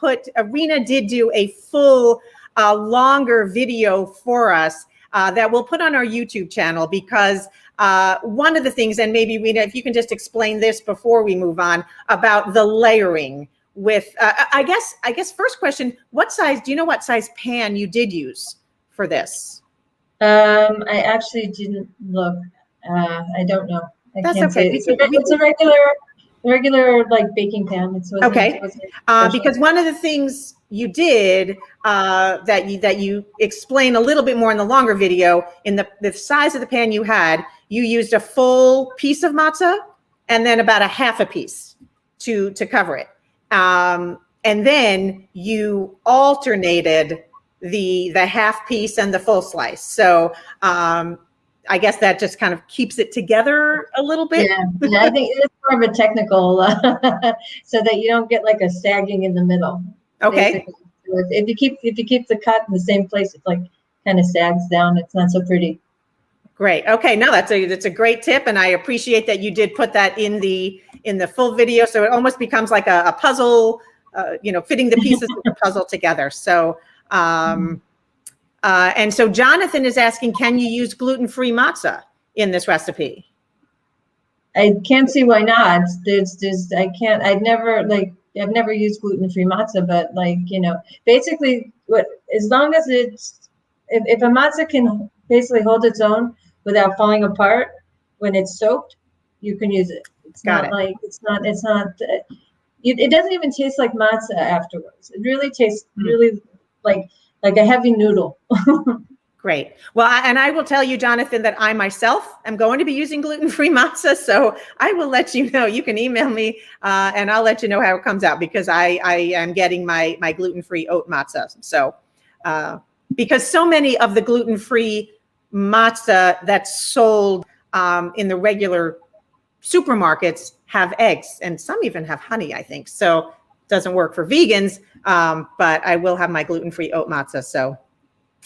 [SPEAKER 1] Rena did do a full longer video for us that we'll put on our YouTube channel, because one of the things, and maybe Rena, if you can just explain this before we move on, about the layering with, I guess first question, do you know what size pan you did use for this?
[SPEAKER 3] I actually didn't look. I don't know.
[SPEAKER 1] That's okay.
[SPEAKER 3] It's a regular like baking pan.
[SPEAKER 1] Okay. Because one of the things you did that you explain a little bit more in the longer video, in the size of the pan you had, you used a full piece of matzah and then about a half a piece to cover it. And then you alternated the half piece and the full slice. So I guess that just kind of keeps it together a little bit.
[SPEAKER 3] Yeah, I think it's more of a technical, so that you don't get like a sagging in the middle.
[SPEAKER 1] Okay.
[SPEAKER 3] If you keep the cut in the same place, it's like kind of sags down. It's not so pretty.
[SPEAKER 1] Great. Okay. No, that's a great tip, and I appreciate that you did put that in the full video, so it almost becomes like a puzzle. Fitting the pieces of the puzzle together. So. And so Jonathan is asking, can you use gluten-free matzah in this recipe?
[SPEAKER 3] I can't see why not. I've never used gluten-free matzah, but basically as long as if a matzah can basically hold its own without falling apart when it's soaked, you can use it. It doesn't even taste like matzah afterwards. It really tastes really like a heavy noodle.
[SPEAKER 1] Great. Well, and I will tell you, Jonathan, that I myself am going to be using gluten-free matzah. So I will let you know. You can email me and I'll let you know how it comes out, because I am getting my gluten-free oat matzah. So because so many of the gluten-free matzah that's sold in the regular supermarkets have eggs, and some even have honey, I think. So it doesn't work for vegans, but I will have my gluten-free oat matzah. So.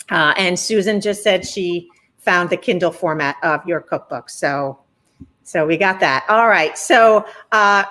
[SPEAKER 1] And Susan just said she found the Kindle format of your cookbook. So we got that. All right. So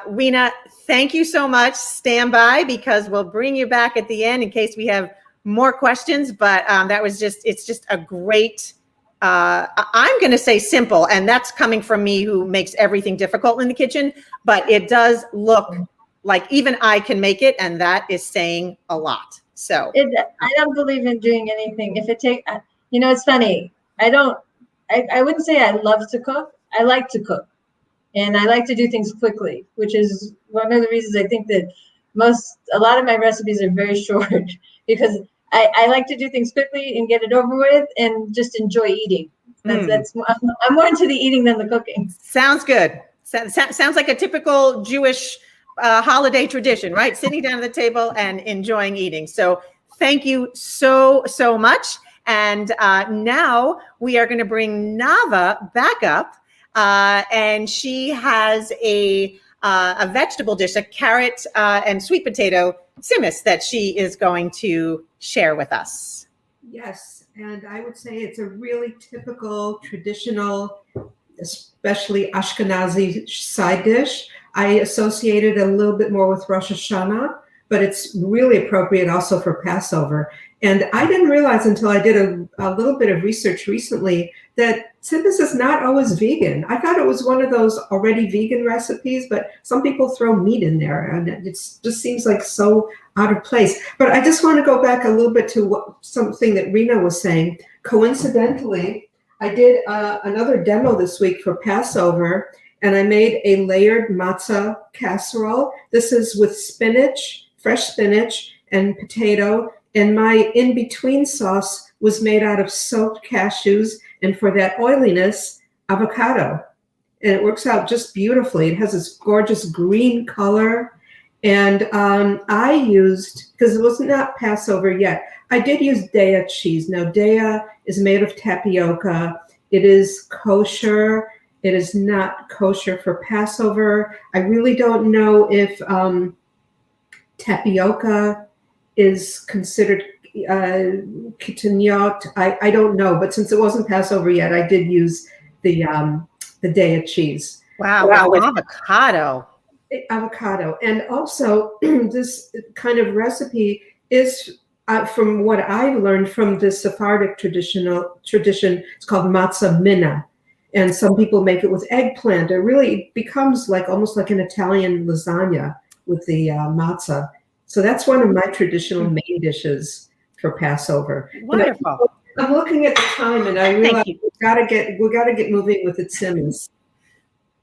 [SPEAKER 1] Rena, thank you so much. Stand by, because we'll bring you back at the end in case we have more questions. But it's just a great, I'm going to say simple, and that's coming from me who makes everything difficult in the kitchen, but it does look like even I can make it. And that is saying a lot. So
[SPEAKER 3] I don't believe in doing anything. If it take, it's funny. I wouldn't say I love to cook. I like to cook, and I like to do things quickly, which is one of the reasons I think that a lot of my recipes are very short, because I like to do things quickly and get it over with and just enjoy eating. I'm more into the eating than the cooking.
[SPEAKER 1] Sounds good. Sounds like a typical Jewish holiday tradition, right? Sitting down at the table and enjoying eating. So thank you so much. And now we are going to bring Nava back up, and she has a vegetable dish, a carrot and sweet potato simmis that she is going to share with us.
[SPEAKER 2] Yes, and I would say it's a really typical, traditional, especially Ashkenazi side dish. I associate it a little bit more with Rosh Hashanah, but it's really appropriate also for Passover. And I didn't realize until I did a little bit of research recently that simmis is not always vegan. I thought it was one of those already vegan recipes, but some people throw meat in there, and it just seems like so out of place. But I just want to go back a little bit to something that Rena was saying. Coincidentally, I did another demo this week for Passover, and I made a layered matzah casserole. This is with spinach, fresh spinach, and potato. And my in-between sauce was made out of soaked cashews, and for that oiliness, avocado. And it works out just beautifully. It has this gorgeous green color. And I used, because it was not Passover yet, I did use Daya cheese. Now, Daya is made of tapioca. It is kosher. It is not kosher for Passover. I really don't know if tapioca is considered kitanyot. I don't know, but since it wasn't Passover yet, I did use the Daya cheese.
[SPEAKER 1] Wow, with avocado.
[SPEAKER 2] Avocado. And also this kind of recipe is from what I've learned from the Sephardic tradition, it's called matzah minna. And some people make it with eggplant. It really becomes almost like an Italian lasagna with the matzah. So that's one of my traditional main dishes for Passover.
[SPEAKER 1] Wonderful.
[SPEAKER 2] I'm looking at the time, and I realize we gotta get moving with the simmis.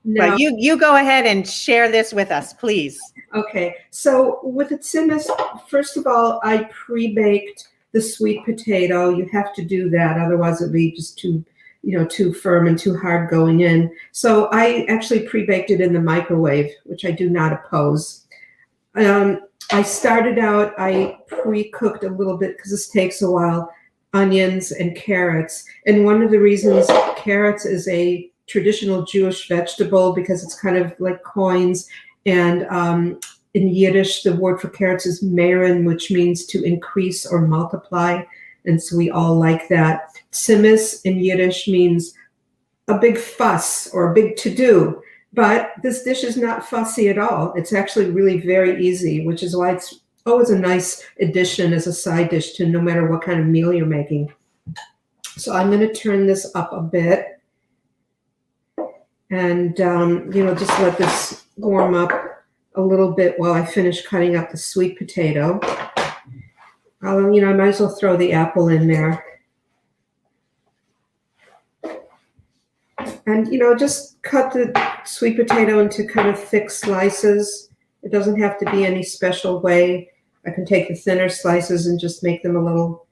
[SPEAKER 1] Now, you go ahead and share this with us, please. Okay.
[SPEAKER 2] So with the simmis, first of all, I pre-baked the sweet potato. You have to do that, otherwise it'll be just too firm and too hard going in. So I actually pre-baked it in the microwave, which I do not oppose. I started out, I pre-cooked a little bit because this takes a while, onions and carrots. And one of the reasons carrots is a traditional Jewish vegetable because it's kind of like coins. And in Yiddish, the word for carrots is merin, which means to increase or multiply. And so we all like that. Simmis in Yiddish means a big fuss or a big to-do. But this dish is not fussy at all. It's actually really very easy, which is why it's always a nice addition as a side dish to no matter what kind of meal you're making. So I'm going to turn this up a bit and, just let this warm up a little bit while I finish cutting up the sweet potato. I might as well throw the apple in there. And, just cut the sweet potato into kind of thick slices. It doesn't have to be any special way. I can take the thinner slices and just make them a little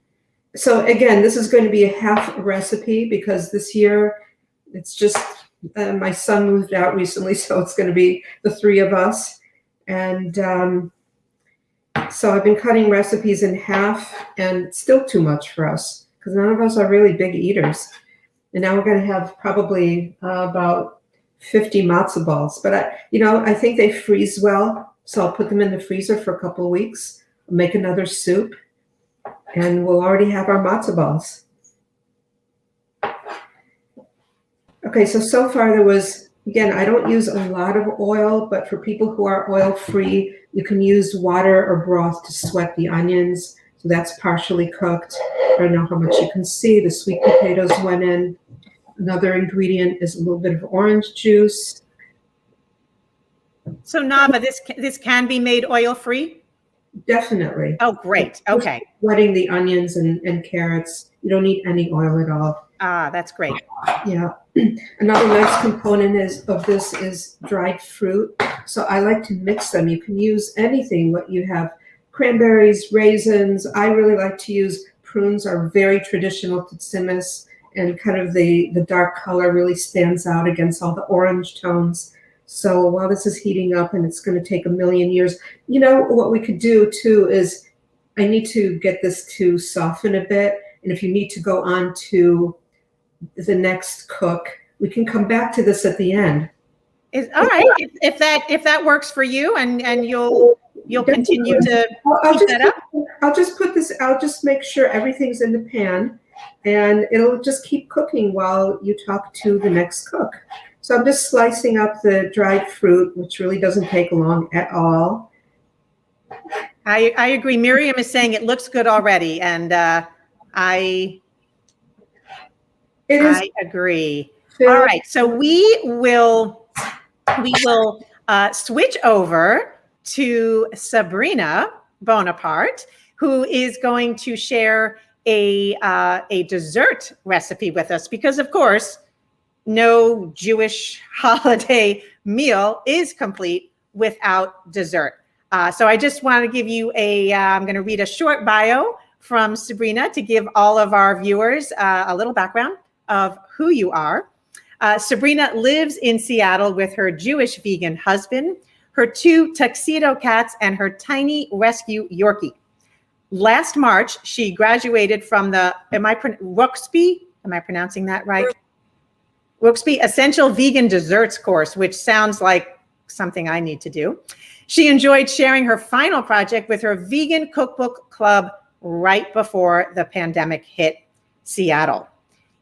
[SPEAKER 2] So again, this is going to be a half recipe because this year it's just my son moved out recently, so it's going to be the three of us. And so I've been cutting recipes in half, and it's still too much for us because none of us are really big eaters. And now we're going to have probably about 50 matzo balls. But I think they freeze well, so I'll put them in the freezer for a couple of weeks, make another soup, and we'll already have our matzo balls. Okay, so far there was, again, I don't use a lot of oil, but for people who are oil-free, you can use water or broth to sweat the onions. So that's partially cooked. I don't know how much you can see. The sweet potatoes went in. Another ingredient is a little bit of orange juice.
[SPEAKER 1] So Nava, this can be made oil-free?
[SPEAKER 2] Definitely.
[SPEAKER 1] Oh, great. Okay.
[SPEAKER 2] Sweating the onions and carrots. You don't need any oil at all.
[SPEAKER 1] Ah, that's great.
[SPEAKER 2] Yeah. Another nice component of this is dried fruit. So I like to mix them. You can use anything, what you have, cranberries, raisins. I really like to use prunes, are very traditional Tsimis, and kind of the dark color really stands out against all the orange tones. So while this is heating up and it's going to take a million years, what we could do too is I need to get this to soften a bit. And if you need to go on to the next cook, we can come back to this at the end.
[SPEAKER 1] All right. If that works for you, and you'll continue to keep that up.
[SPEAKER 2] I'll just put this. I'll just make sure everything's in the pan, and it'll just keep cooking while you talk to the next cook. So I'm just slicing up the dried fruit, which really doesn't take long at all.
[SPEAKER 1] I agree. Miriam is saying it looks good already, and I agree. All right, so we will switch over to Sabrina Bonaparte, who is going to share a dessert recipe with us, because of course, no Jewish holiday meal is complete without dessert. So I just want to give you I'm going to read a short bio from Sabrina to give all of our viewers a little background of who you are. Sabrina lives in Seattle with her Jewish vegan husband, her 2 tuxedo cats, and her tiny rescue Yorkie. Last March, she graduated from the Rooksby, am I pronouncing that right? Rooksby Essential Vegan Desserts course, which sounds like something I need to do. She enjoyed sharing her final project with her vegan cookbook club right before the pandemic hit Seattle.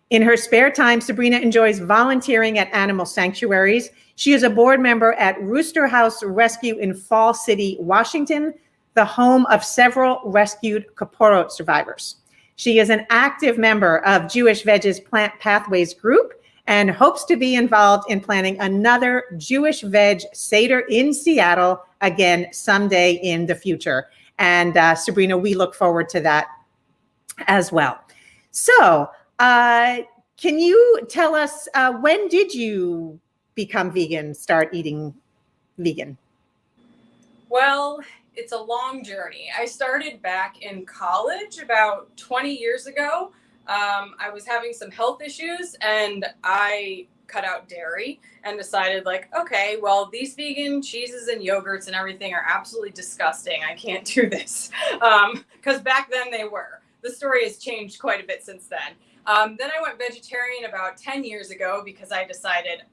[SPEAKER 1] In her spare time, Sabrina enjoys volunteering at animal sanctuaries. She is a board member at Rooster House Rescue in Fall City, Washington, the home of several rescued Kaporo survivors. She is an active member of Jewish Veg's Plant Pathways group and hopes to be involved in planning another Jewish Veg Seder in Seattle again someday in the future. And Sabrina, we look forward to that as well. So, can you tell us, when did you become vegan, start eating vegan?
[SPEAKER 5] Well, it's a long journey. I started back in college about 20 years ago. I was having some health issues and I cut out dairy and decided okay, well, these vegan cheeses and yogurts and everything are absolutely disgusting. I can't do this. 'Cause back then they were. The story has changed quite a bit since then. Then I went vegetarian about 10 years ago because I decided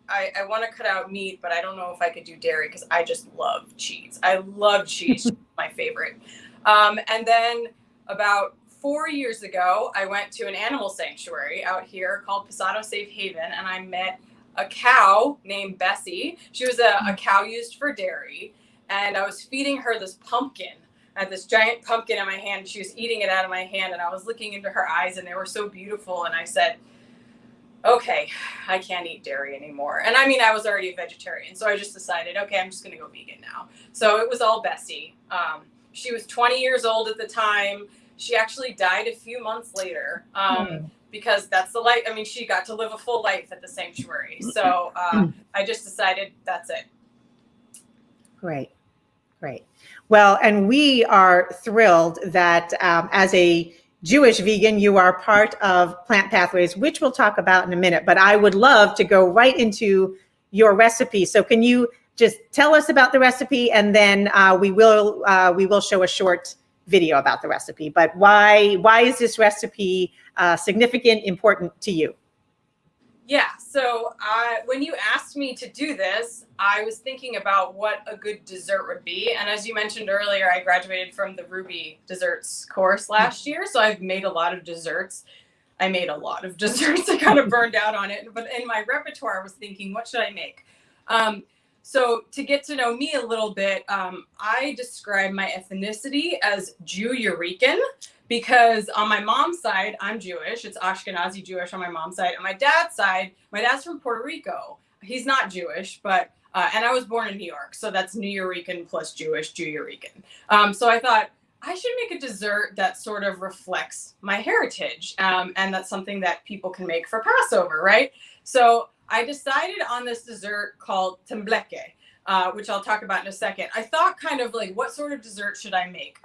[SPEAKER 5] I want to cut out meat, but I don't know if I could do dairy because I just love cheese. I love cheese, it's my favorite. And then about 4 years ago, I went to an animal sanctuary out here called Pasado Safe Haven, and I met a cow named Bessie. She was a cow used for dairy, and I was feeding her this pumpkin. I had this giant pumpkin in my hand. She was eating it out of my hand, and I was looking into her eyes, and they were so beautiful. And I said, okay, I can't eat dairy anymore. And I mean, I was already a vegetarian, so I just decided, okay, I'm just going to go vegan now. So it was all Bessie. She was 20 years old at the time. She actually died a few months later because that's the life. I mean, she got to live a full life at the sanctuary. So I just decided that's it.
[SPEAKER 1] Great. Well, and we are thrilled that as a Jewish vegan, you are part of Plant Pathways, which we'll talk about in a minute, but I would love to go right into your recipe. So can you just tell us about the recipe, and then we will show a short video about the recipe. But why is this recipe significant, important to you?
[SPEAKER 5] Yeah, so when you asked me to do this, I was thinking about what a good dessert would be. And as you mentioned earlier, I graduated from the Ruby Desserts course last year, so I've made a lot of desserts. I kind of burned out on it. But in my repertoire, I was thinking, what should I make? So to get to know me a little bit, I describe my ethnicity as Jew-Eureka, because on my mom's side, I'm Jewish. It's Ashkenazi Jewish on my mom's side. On my dad's side, my dad's from Puerto Rico. He's not Jewish, but, and I was born in New York. So that's Nuyorican plus Jewish, Jew-Eureka. So I thought I should make a dessert that sort of reflects my heritage. And that's something that people can make for Passover, right? So I decided on this dessert called tembleque, which I'll talk about in a second. I thought kind of like, what sort of dessert should I make?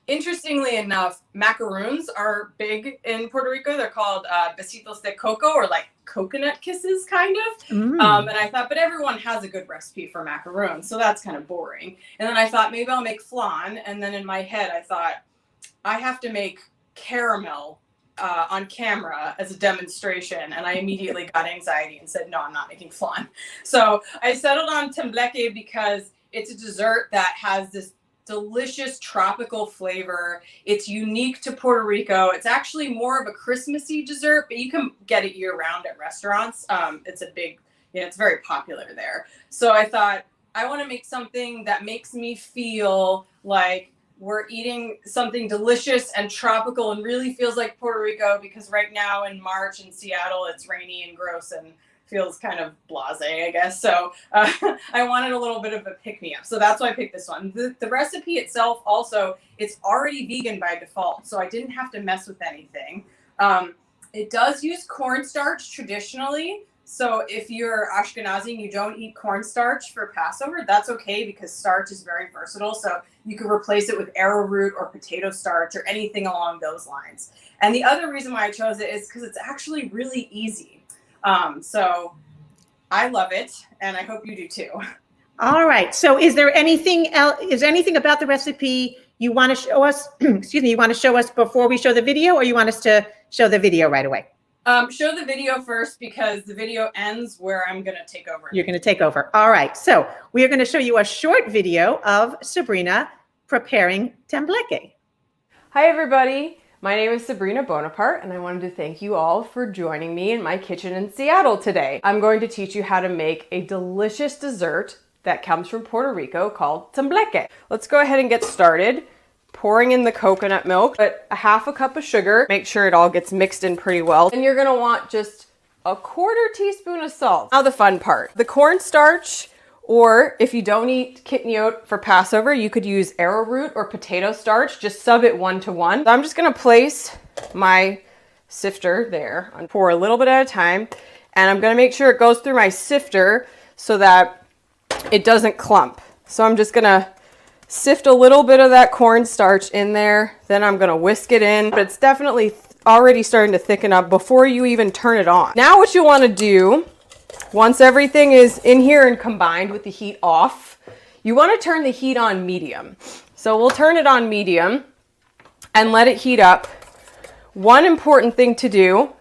[SPEAKER 5] Interestingly enough, macaroons are big in Puerto Rico. They're called besitos de coco, or like coconut kisses, kind of. And I thought, but everyone has a good recipe for macaroons, so that's kind of boring. And then I thought, maybe I'll make flan. And then in my head, I thought, I have to make caramel on camera as a demonstration, and I immediately got anxiety and said, no, I'm not making flan. So I settled on tembleque because it's a dessert that has this delicious tropical flavor. It's unique to Puerto Rico. It's actually more of a Christmassy dessert, but you can get it year round at restaurants. It's very popular there. So I thought, I want to make something that makes me feel like we're eating something delicious and tropical and really feels like Puerto Rico, because right now in March in Seattle, it's rainy and gross and feels kind of blasé, I guess. So I wanted a little bit of a pick-me-up. So that's why I picked this one. The recipe itself also, it's already vegan by default, so I didn't have to mess with anything. It does use cornstarch traditionally. So if you're Ashkenazi and you don't eat cornstarch for Passover, that's okay, because starch is very versatile. So you can replace it with arrowroot or potato starch or anything along those lines. And the other reason why I chose it is because it's actually really easy. So I love it, and I hope you do too.
[SPEAKER 1] All right. So is there anything else? Is there anything about the recipe you want to show us? Excuse me. You want to show us before we show the video, or you want us to show the video right away?
[SPEAKER 5] Show the video first, because the video ends where I'm going to take over.
[SPEAKER 1] You're going to take over. All right. So we are going to show you a short video of Sabrina preparing tembleque.
[SPEAKER 6] Hi, everybody. My name is Sabrina Bonaparte, and I wanted to thank you all for joining me in my kitchen in Seattle today. I'm going to teach you how to make a delicious dessert that comes from Puerto Rico called tembleque. Let's go ahead and get started. Pouring in the coconut milk, put a half a cup of sugar, make sure it all gets mixed in pretty well. And you're gonna want just a 1/4 teaspoon of salt. Now the fun part, the cornstarch, or if you don't eat kidney oat for Passover, you could use arrowroot or potato starch, just sub it 1-to-1. So I'm just gonna place my sifter there, and pour a little bit at a time, and I'm gonna make sure it goes through my sifter so that it doesn't clump. So I'm just gonna sift a little bit of that cornstarch in there, then I'm gonna whisk it in, but it's definitely already starting to thicken up before you even turn it on. Now what you wanna do, once everything is in here and combined with the heat off, you wanna turn the heat on medium. So we'll turn it on medium and let it heat up. One important thing to do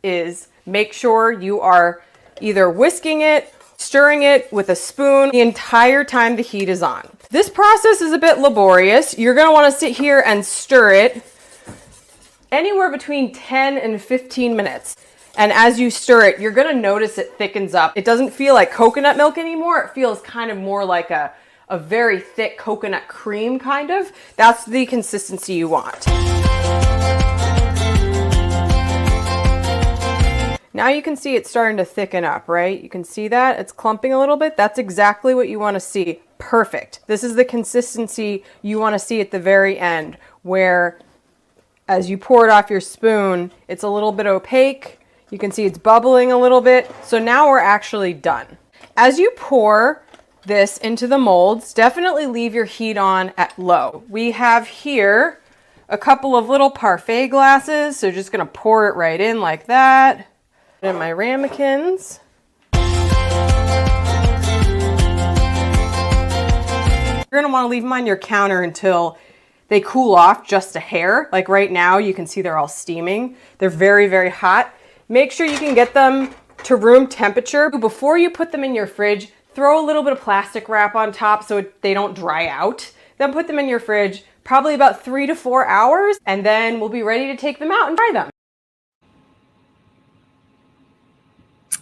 [SPEAKER 6] is make sure you are either whisking it, stirring it with a spoon the entire time the heat is on. This process is a bit laborious. You're gonna wanna sit here and stir it anywhere between 10 and 15 minutes. And as you stir it, you're gonna notice it thickens up. It doesn't feel like coconut milk anymore. It feels kind of more like a very thick coconut cream, kind of. That's the consistency you want. Now you can see it's starting to thicken up, right? You can see that it's clumping a little bit. That's exactly what you want to see. Perfect. This is the consistency you want to see at the very end, where as you pour it off your spoon, it's a little bit opaque. You can see it's bubbling a little bit. So now we're actually done. As you pour this into the molds, definitely leave your heat on at low. We have here a couple of little parfait glasses. So just gonna pour it right in like that. In my ramekins. You're gonna wanna leave them on your counter until they cool off just a hair. Like right now, you can see they're all steaming. They're very, very hot. Make sure you can get them to room temperature. Before you put them in your fridge, throw a little bit of plastic wrap on top so they don't dry out. Then put them in your fridge, probably about 3 to 4 hours, and then we'll be ready to take them out and fry them.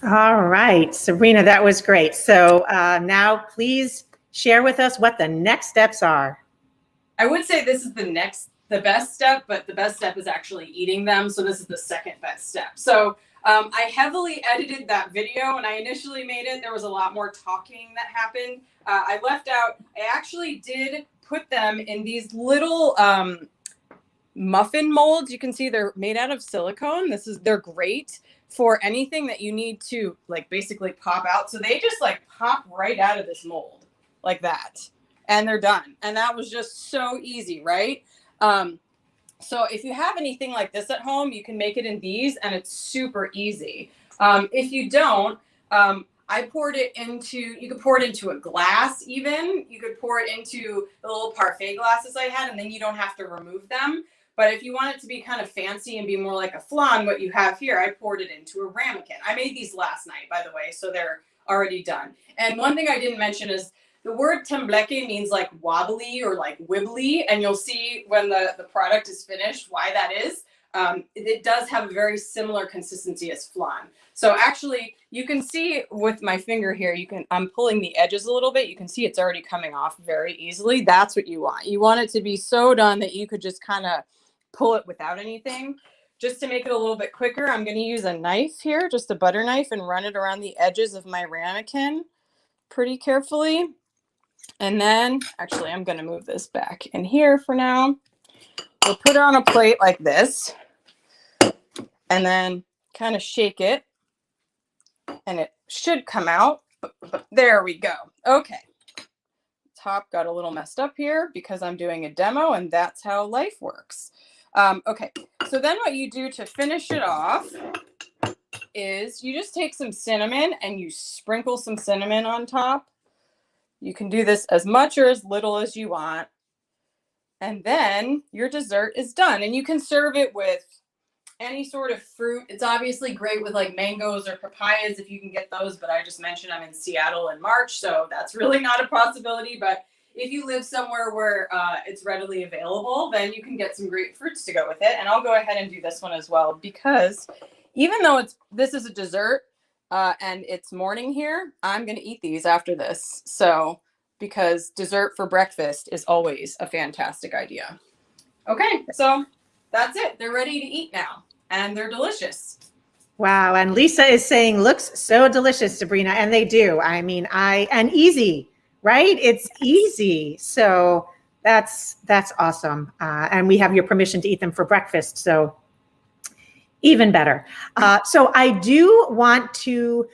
[SPEAKER 1] All right, Sabrina, that was great. So now please share with us what the next steps are.
[SPEAKER 5] I would say this is the best step, but the best step is actually eating them. So this is the second best step. So I heavily edited that video. When I initially made it, there was a lot more talking that happened. I left out, I actually did put them in these little muffin molds. You can see they're made out of silicone. They're great for anything that you need to like basically pop out. So they just like pop right out of this mold like that. And they're done. And that was just so easy, right? So if you have anything like this at home, you can make it in these and it's super easy. If you don't, I poured it into, you could pour it into a glass even. You could pour it into the little parfait glasses I had and then you don't have to remove them. But if you want it to be kind of fancy and be more like a flan, what you have here, I poured it into a ramekin. I made these last night, by the way, so they're already done. And one thing I didn't mention is the word tembleque means like wobbly or like wibbly, and you'll see when the product is finished why that is. It does have a very similar consistency as flan. So actually, you can see with my finger here, I'm pulling the edges a little bit. You can see it's already coming off very easily. That's what you want. You want it to be so done that you could just kind of pull it without anything. Just to make it a little bit quicker, I'm going to use a knife here, just a butter knife, and run it around the edges of my ramekin pretty carefully. And then, actually, I'm going to move this back in here for now. We'll put it on a plate like this and then kind of shake it and it should come out. There we go. Okay. Top got a little messed up here because I'm doing a demo and that's how life works. Okay. So then what you do to finish it off is you just take some cinnamon and you sprinkle some cinnamon on top. You can do this as much or as little as you want. And then your dessert is done. And you can serve it with any sort of fruit. It's obviously great with like mangoes or papayas if you can get those. But I just mentioned I'm in Seattle in March, so that's really not a possibility. But if you live somewhere where it's readily available, then you can get some great fruits to go with it. And I'll go ahead and do this one as well, because even though this is a dessert, and it's morning here, I'm going to eat these after this. So, because dessert for breakfast is always a fantastic idea. Okay, so that's it. They're ready to eat now, and they're delicious.
[SPEAKER 1] Wow, and Lisa is saying, looks so delicious, Sabrina, and they do. I mean, and easy, right? It's easy. So that's awesome. And we have your permission to eat them for breakfast. So even better. So I do want to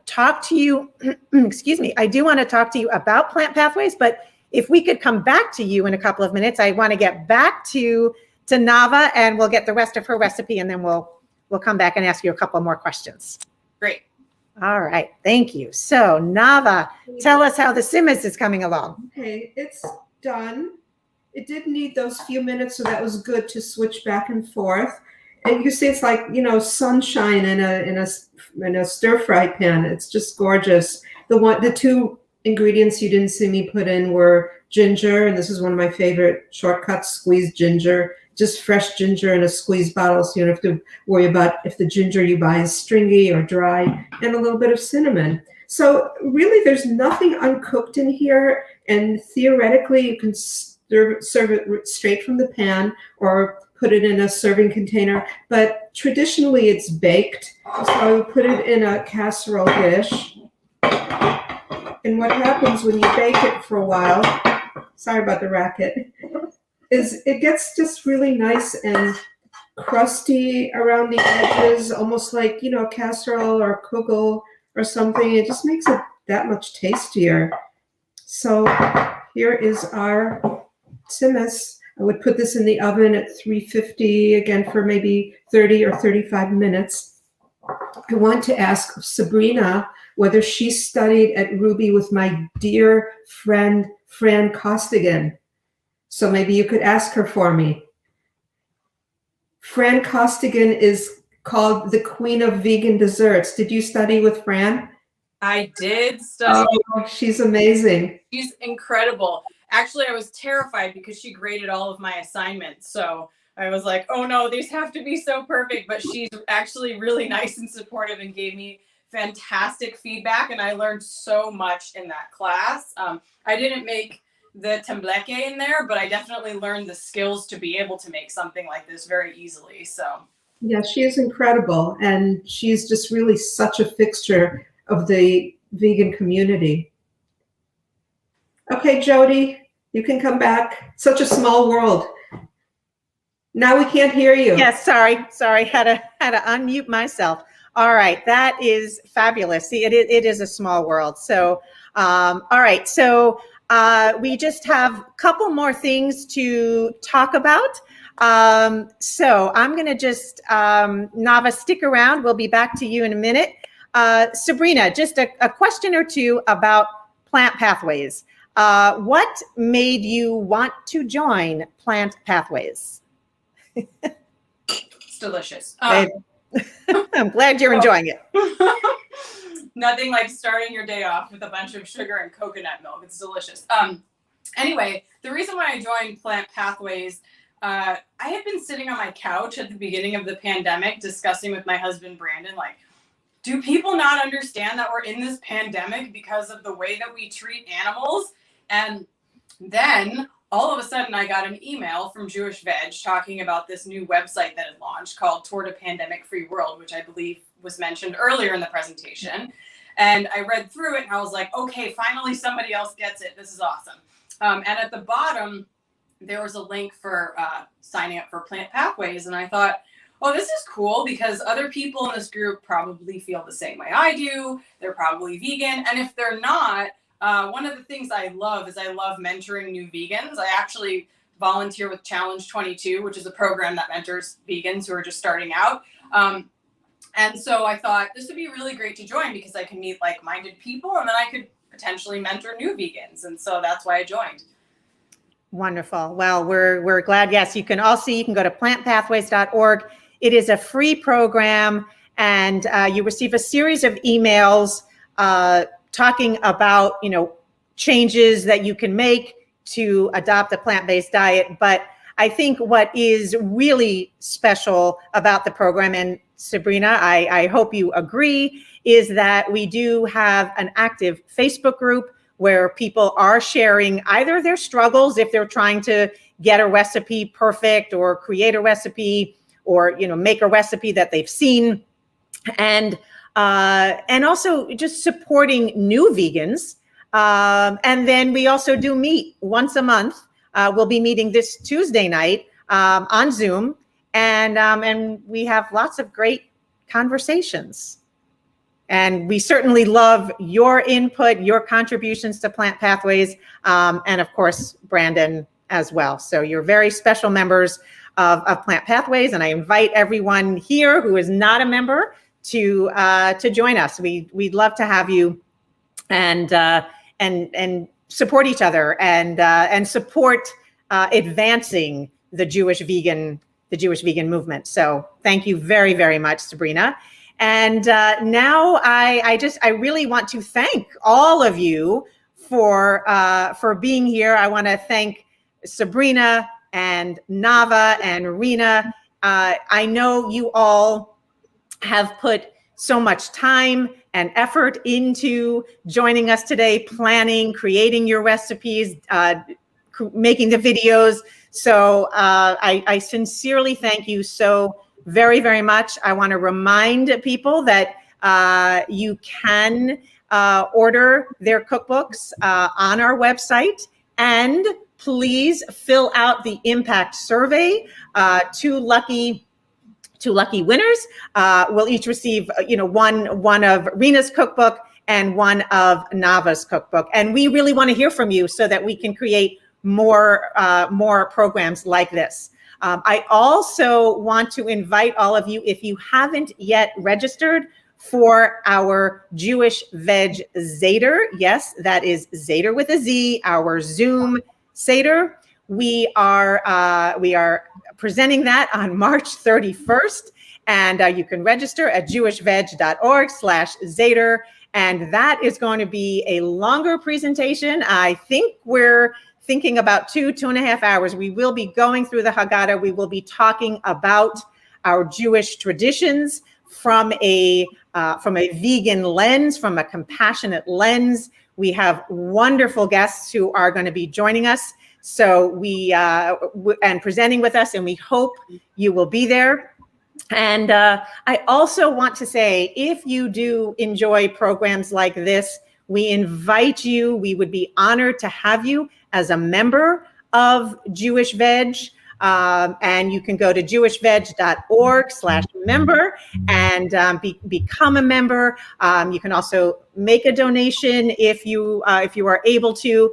[SPEAKER 1] talk to you, excuse me, I do want to talk to you about plant pathways, but if we could come back to you in a couple of minutes, I want to get back to Nava and we'll get the rest of her recipe and then we'll come back and ask you a couple more questions.
[SPEAKER 5] Great.
[SPEAKER 1] All right, thank you. So Nava, tell us how the simmes is coming along.
[SPEAKER 2] Okay, it's done. It did need those few minutes, so that was good to switch back and forth. And you see, it's like, sunshine in a stir fry pan. It's just gorgeous. The two ingredients you didn't see me put in were ginger, and this is one of my favorite shortcuts: squeezed ginger, just fresh ginger in a squeeze bottle, so you don't have to worry about if the ginger you buy is stringy or dry, and a little bit of cinnamon. So really, there's nothing uncooked in here, and theoretically, you can serve it straight from the pan or put it in a serving container, but traditionally it's baked. So I would put it in a casserole dish. And what happens when you bake it for a while, sorry about the racket, is it gets just really nice and crusty around the edges, almost like, a casserole or a kugel or something. It just makes it that much tastier. So here is our simmes. I would put this in the oven at 350, again, for maybe 30 or 35 minutes. I want to ask Sabrina whether she studied at Ruby with my dear friend, Fran Costigan. So maybe you could ask her for me. Fran Costigan is called the Queen of Vegan Desserts. Did you study with Fran?
[SPEAKER 5] I did study.
[SPEAKER 2] Oh, she's amazing.
[SPEAKER 5] She's incredible. Actually, I was terrified because she graded all of my assignments. So I was like, oh no, these have to be so perfect. But she's actually really nice and supportive and gave me fantastic feedback. And I learned so much in that class. I didn't make the tembleque in there, but I definitely learned the skills to be able to make something like this very easily. So
[SPEAKER 2] yeah, she is incredible. And she's just really such a fixture of the vegan community. Okay, Jody, you can come back. Such a small world. Now we can't hear you.
[SPEAKER 1] Yes, sorry, had to unmute myself. All right, that is fabulous. See, it is a small world. So, all right, so we just have a couple more things to talk about. So I'm going to just, Nava, stick around. We'll be back to you in a minute. Sabrina, just a question or two about Plant Pathways. What made you want to join Plant Pathways?
[SPEAKER 5] it's delicious.
[SPEAKER 1] I'm glad you're enjoying it.
[SPEAKER 5] Nothing like starting your day off with a bunch of sugar and coconut milk. It's delicious. Anyway, the reason why I joined Plant Pathways, I had been sitting on my couch at the beginning of the pandemic discussing with my husband, Brandon, like, do people not understand that we're in this pandemic because of the way that we treat animals? And then all of a sudden I got an email from Jewish Veg talking about this new website that had launched called Toward a Pandemic-Free World, which I believe was mentioned earlier in the presentation. And I read through it and I was like, okay, finally somebody else gets it. This is awesome. And at the bottom, there was a link for signing up for Plant Pathways. And I thought, oh, this is cool because other people in this group probably feel the same way I do. They're probably vegan. And if they're not, one of the things I love is I love mentoring new vegans. I actually volunteer with Challenge 22, which is a program that mentors vegans who are just starting out. And so I thought this would be really great to join because I can meet like-minded people and then I could potentially mentor new vegans. And so that's why I joined.
[SPEAKER 1] Wonderful. Well, we're glad. Yes, you can go to plantpathways.org. It is a free program and you receive a series of emails talking about, changes that you can make to adopt a plant-based diet. But I think what is really special about the program, and Sabrina, I hope you agree, is that we do have an active Facebook group where people are sharing either their struggles if they're trying to get a recipe perfect or create a recipe or, make a recipe that they've seen, and also just supporting new vegans. And then we also do meet once a month. We'll be meeting this Tuesday night on Zoom, and we have lots of great conversations. And we certainly love your input, your contributions to Plant Pathways, and of course, Brandon as well. So you're very special members of Plant Pathways, and I invite everyone here who is not a member to join us. We'd love to have you and support each other and support advancing the Jewish vegan movement. So thank you very, very much, Sabrina. And now I really want to thank all of you for being here. I want to thank Sabrina and Nava and Rena. I know you all have put so much time and effort into joining us today, planning, creating your recipes, making the videos. So I sincerely thank you so very, very much. I want to remind people that you can order their cookbooks on our website, and please fill out the impact survey. Two lucky winners will each receive, one of Rena's cookbook and one of Nava's cookbook. And we really want to hear from you so that we can create more programs like this. I also want to invite all of you, if you haven't yet registered for our Jewish Veg Seder. Yes, that is Seder with a Z, our Zoom Seder. We are presenting that on March 31st, and you can register at jewishveg.org/Seder. And that is going to be a longer presentation. I think we're thinking about 2.5 hours. We will be going through the Haggadah. We will be talking about our Jewish traditions from a vegan lens, from a compassionate lens. We have wonderful guests who are going to be joining us. So and presenting with us, and we hope you will be there. And I also want to say, if you do enjoy programs like this, we invite you, we would be honored to have you as a member of Jewish Veg. And you can go to jewishveg.org/member and become a member. You can also make a donation if you are able to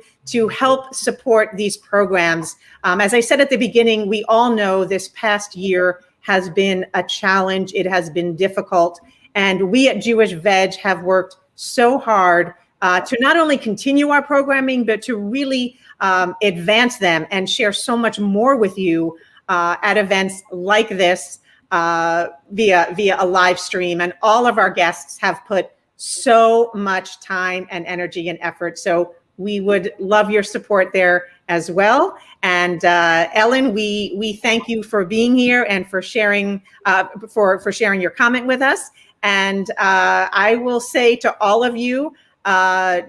[SPEAKER 1] help support these programs. As I said at the beginning, we all know this past year has been a challenge. It has been difficult. And we at Jewish Veg have worked so hard to not only continue our programming, but to really advance them and share so much more with you at events like this via a live stream. And all of our guests have put so much time and energy and effort. So we would love your support there as well. And Ellen, we thank you for being here and for sharing for sharing your comment with us. And I will say to all of you, a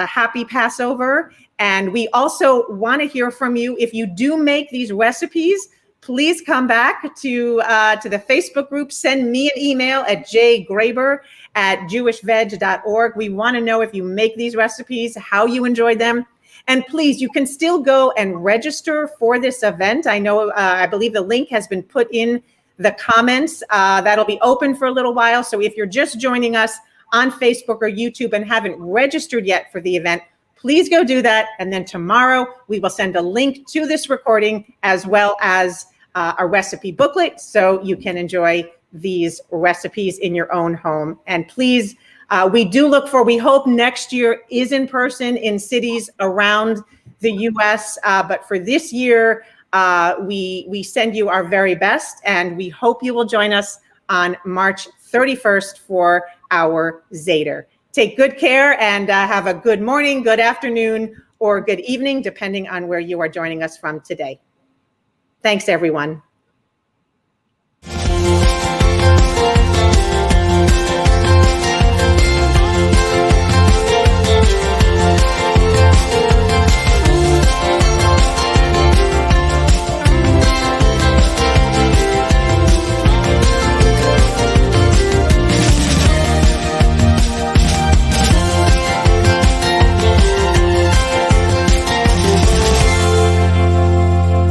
[SPEAKER 1] happy Passover. And we also want to hear from you. If you do make these recipes, please come back to the Facebook group. Send me an email at jgraber@jewishveg.org. We want to know if you make these recipes, how you enjoyed them. And please, you can still go and register for this event. I know, I believe the link has been put in the comments. That'll be open for a little while. So if you're just joining us on Facebook or YouTube and haven't registered yet for the event, please go do that. And then tomorrow we will send a link to this recording as well as a recipe booklet so you can enjoy these recipes in your own home. And please, we hope next year is in person in cities around the US. But for this year, we send you our very best, and we hope you will join us on March 31st for our Seder. Take good care and have a good morning, good afternoon, or good evening, depending on where you are joining us from today. Thanks, everyone.